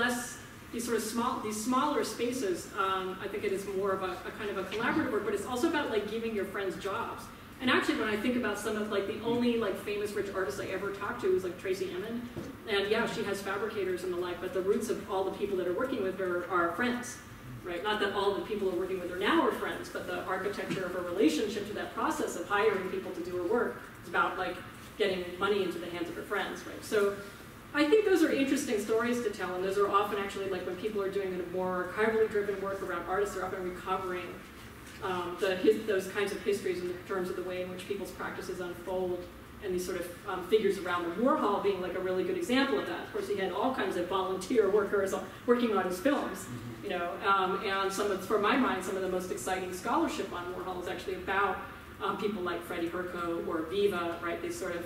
these smaller spaces, I think it is more of a kind of a collaborative work, but it's also about like giving your friends jobs. And actually, when I think about some of like the only like famous rich artists I ever talked to was like Tracy Emin, and yeah, she has fabricators and the like, but the roots of all the people that are working with her are friends, right? Not that all the people who are working with her now are friends, but the architecture of her relationship to that process of hiring people to do her work is about like getting money into the hands of her friends, right? So I think those are interesting stories to tell, and those are often actually like when people are doing a more archivally driven work around artists, they're often recovering those kinds of histories in terms of the way in which people's practices unfold, and these sort of figures around them. Warhol being like a really good example of that. Of course, he had all kinds of volunteer workers working on his films, you know, and for my mind, some of the most exciting scholarship on Warhol is actually about people like Freddie Herco or Viva, right? These sort of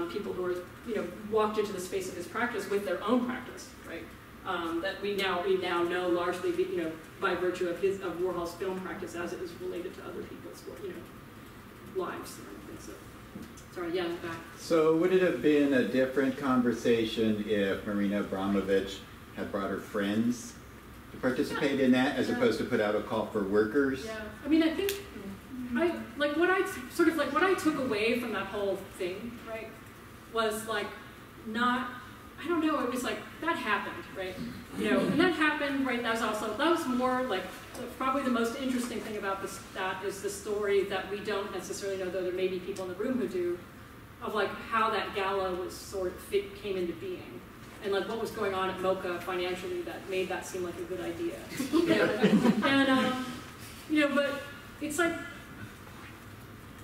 people who are, you know, walked into the space of his practice with their own practice, right? that we now know largely, you know, by virtue of Warhol's film practice as it is related to other people's, you know, lives or anything. So, sorry, yeah, in the back. So would it have been a different conversation if Marina Abramovich had brought her friends to participate in that, as opposed to put out a call for workers? Yeah, I mean, I think what I took away from that whole thing, right, was like not. I don't know, it was like, that happened, right? You know, and that happened, right, that was more like, probably the most interesting thing about that is the story that we don't necessarily know, though there may be people in the room who do, of like how that gala was came into being. And like what was going on at MoCA financially that made that seem like a good idea. And you know, but it's like,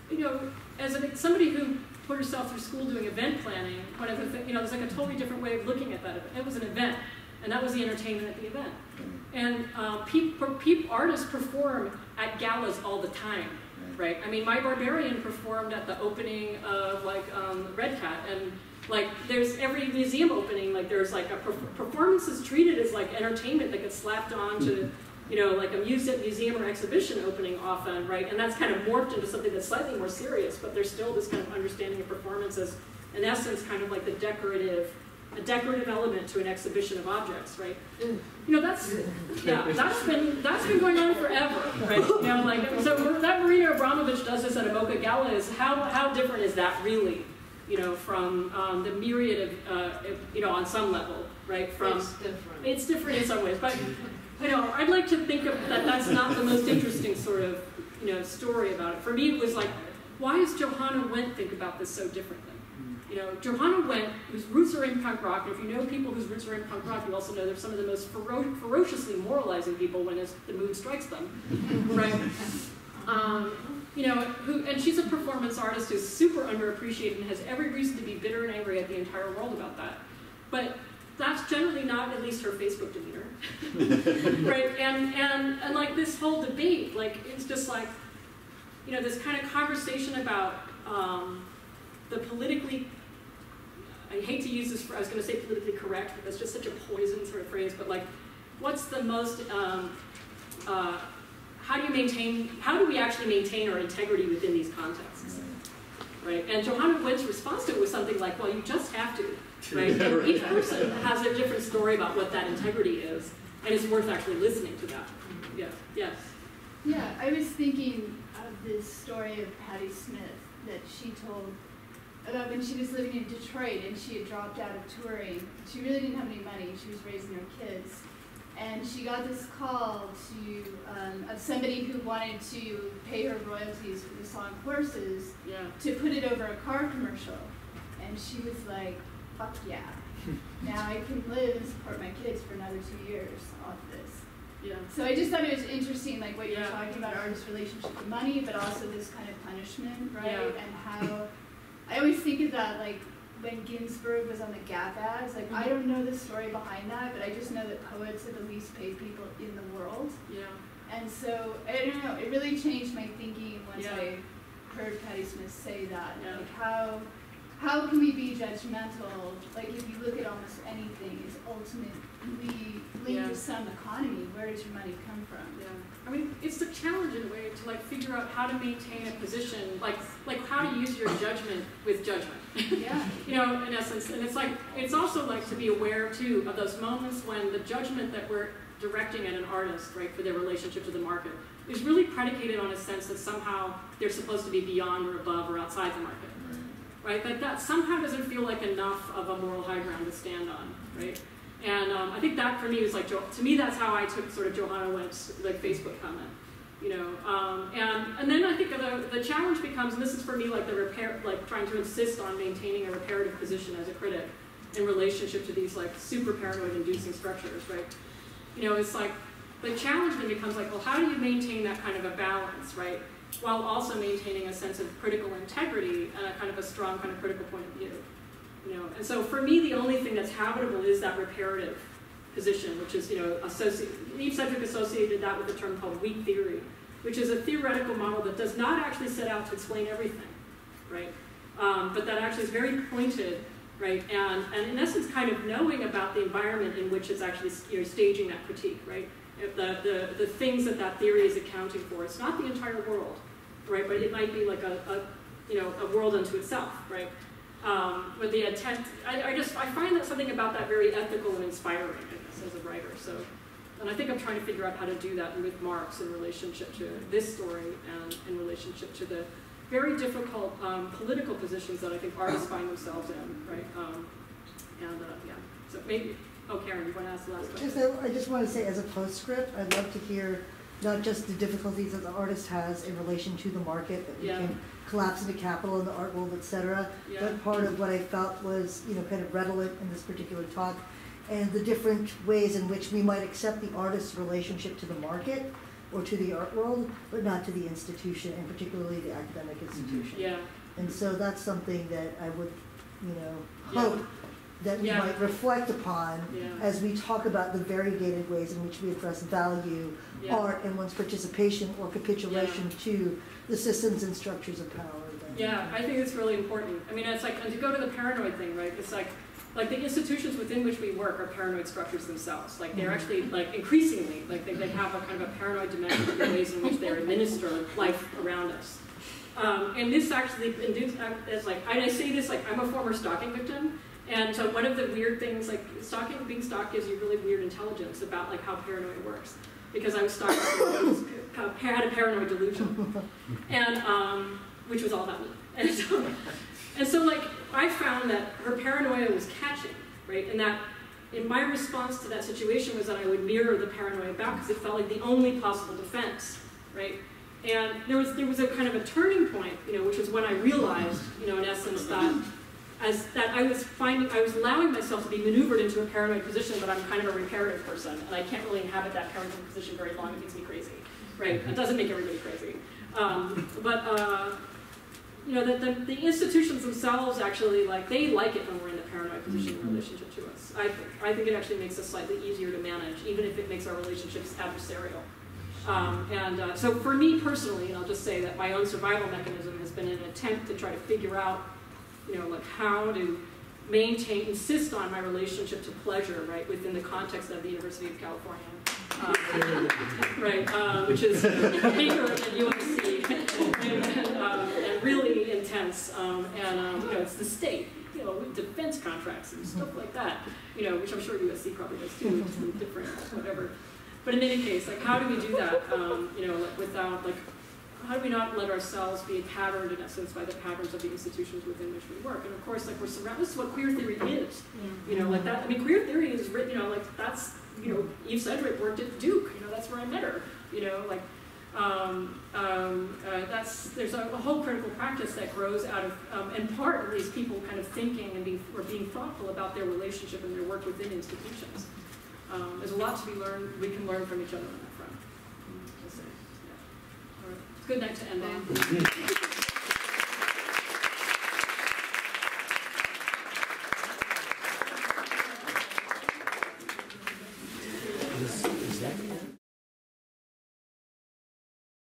you know, as somebody who put herself through school doing event planning, one of the things, you know, there's like a totally different way of looking at that. It was an event, and that was the entertainment at the event. And artists perform at galas all the time, right? I mean, My Barbarian performed at the opening of like Red Cat, and like there's every museum opening, like there's like a performance is treated as like entertainment that gets slapped on to, you know, like a museum or exhibition opening often, right? And that's kind of morphed into something that's slightly more serious, but there's still this kind of understanding of performance as, in essence, kind of like a decorative element to an exhibition of objects, right? You know, that's been going on forever, right? You know, like, so that Marina Abramovich does this at a MoCA gala is how different is that really? You know, from the myriad of, you know, on some level, right? It's different in some ways, but. You know, I'd like to think of that's not the most interesting sort of, you know, story about it. For me, it was like, why does Johanna Wendt think about this so differently? You know, Johanna Wendt, whose roots are in punk rock, and if you know people whose roots are in punk rock, you also know they're some of the most ferociously moralizing people when the mood strikes them, right? You know, and she's a performance artist who's super underappreciated and has every reason to be bitter and angry at the entire world about that. But that's generally not at least her Facebook demeanor, right? And like this whole debate, like it's just like, you know, this kind of conversation about the politically, I hate to use this, I was going to say politically correct, but that's just such a poison sort of phrase, but like, what's the most, how do we actually maintain our integrity within these contexts, right? And Johanna Wendt's response to it was something like, well, you just have to. Right? And each person has a different story about what that integrity is, and it's worth actually listening to that. Yeah. Yes. Yeah, I was thinking of this story of Patti Smith that she told about when she was living in Detroit and she had dropped out of touring. She really didn't have any money. She was raising her kids. And she got this call of somebody who wanted to pay her royalties for the song Horses to put it over a car commercial. And she was like, fuck yeah. Now I can live and support my kids for another 2 years off this. Yeah. So I just thought it was interesting, like what you're talking about, artists' relationship to money, but also this kind of punishment, right? Yeah. And how, I always think of that, like when Ginsberg was on the Gap ads, like I don't know the story behind that, but I just know that poets are the least paid people in the world. Yeah. And so, I don't know, it really changed my thinking once I heard Patti Smith say that. Yeah. Like how can we be judgmental? Like if you look at almost anything, it's ultimately linked to some economy. Where does your money come from? Yeah. I mean, it's a challenge in a way to like figure out how to maintain a position, like how to use your judgment with judgment. Yeah. You know, in essence, and it's like it's also like to be aware too of those moments when the judgment that we're directing at an artist, right, for their relationship to the market, is really predicated on a sense that somehow they're supposed to be beyond or above or outside the market. Right, that somehow doesn't feel like enough of a moral high ground to stand on, right? And I think that for me was like, to me that's how I took sort of Johanna Wendt's like Facebook comment, you know. And then I think the challenge becomes, and this is for me like trying to insist on maintaining a reparative position as a critic in relationship to these like super paranoid inducing structures, right? You know, it's like the challenge then becomes like, well, how do you maintain that kind of a balance, right? While also maintaining a sense of critical integrity and a kind of a strong kind of critical point of view, you know. And so for me, the only thing that's habitable is that reparative position, which is, you know, Eve Sedgwick associated that with a term called weak theory, which is a theoretical model that does not actually set out to explain everything, right? But that actually is very pointed right? And in essence, kind of knowing about the environment in which it's actually staging that critique, right? The things that theory is accounting for. It's not the entire world, right? But it might be like a world unto itself, right? With the intent, I find that something about that very ethical and inspiring, I guess, as a writer. So, and I think I'm trying to figure out how to do that with Marx in relationship to this story and in relationship to the very difficult political positions that I think artists find themselves in, right? Yeah. So maybe. Oh, Karen, you want to ask the last question? I just want to say, as a postscript, I'd love to hear not just the difficulties that the artist has in relation to the market, that we can collapse into capital in the art world, etc. But part of what I felt was, kind of redolent in this particular talk, and the different ways in which we might accept the artist's relationship to the market or to the art world, but not to the institution, and particularly the academic institution. Yeah. And so that's something that I would, hope that we might reflect upon as we talk about the variegated ways in which we address value, art, and one's participation or capitulation to the systems and structures of power. Yeah, I think it's really important. I mean, it's like, and to go to the paranoid thing, right? It's like the institutions within which we work are paranoid structures themselves. Like they're actually, like increasingly, like they have a kind of a paranoid dimension of the ways in which they administer life around us. And this actually, is like, I say this like, I'm a former stalking victim. And so one of the weird things, like being stalked gives you really weird intelligence about like how paranoia works. Because I was stalked, had a paranoid delusion, and which was all about me. And so like I found that her paranoia was catching, right? And that in my response to that situation was that I would mirror the paranoia back because it felt like the only possible defense, right? And there was a kind of a turning point, which was when I realized, in essence, that I was allowing myself to be maneuvered into a paranoid position, but I'm kind of a reparative person, and I can't really inhabit that paranoid position very long. It makes me crazy, right? It doesn't make everybody crazy. The institutions themselves actually, they like it when we're in the paranoid position in relationship to us. I think it actually makes us slightly easier to manage, even if it makes our relationships adversarial. So for me personally, and I'll just say that my own survival mechanism has been an attempt to try to figure out how to insist on my relationship to pleasure, right, within the context of the University of California, right, which is bigger than USC, and really intense, it's the state, with defense contracts and stuff like that, which I'm sure USC probably does too, it's different, whatever. But in any case, how do we do that, without, how do we not let ourselves be patterned, in essence, by the patterns of the institutions within which we work? And of course, we're surrounded, this is what queer theory is. I mean, queer theory is written, that's, Eve Sedgwick worked at Duke, that's where I met her, there's a whole critical practice that grows out of, in part, at least, people kind of thinking and being thoughtful about their relationship and their work within institutions. There's a lot to be learned, we can learn from each other on that front. Good night to end on.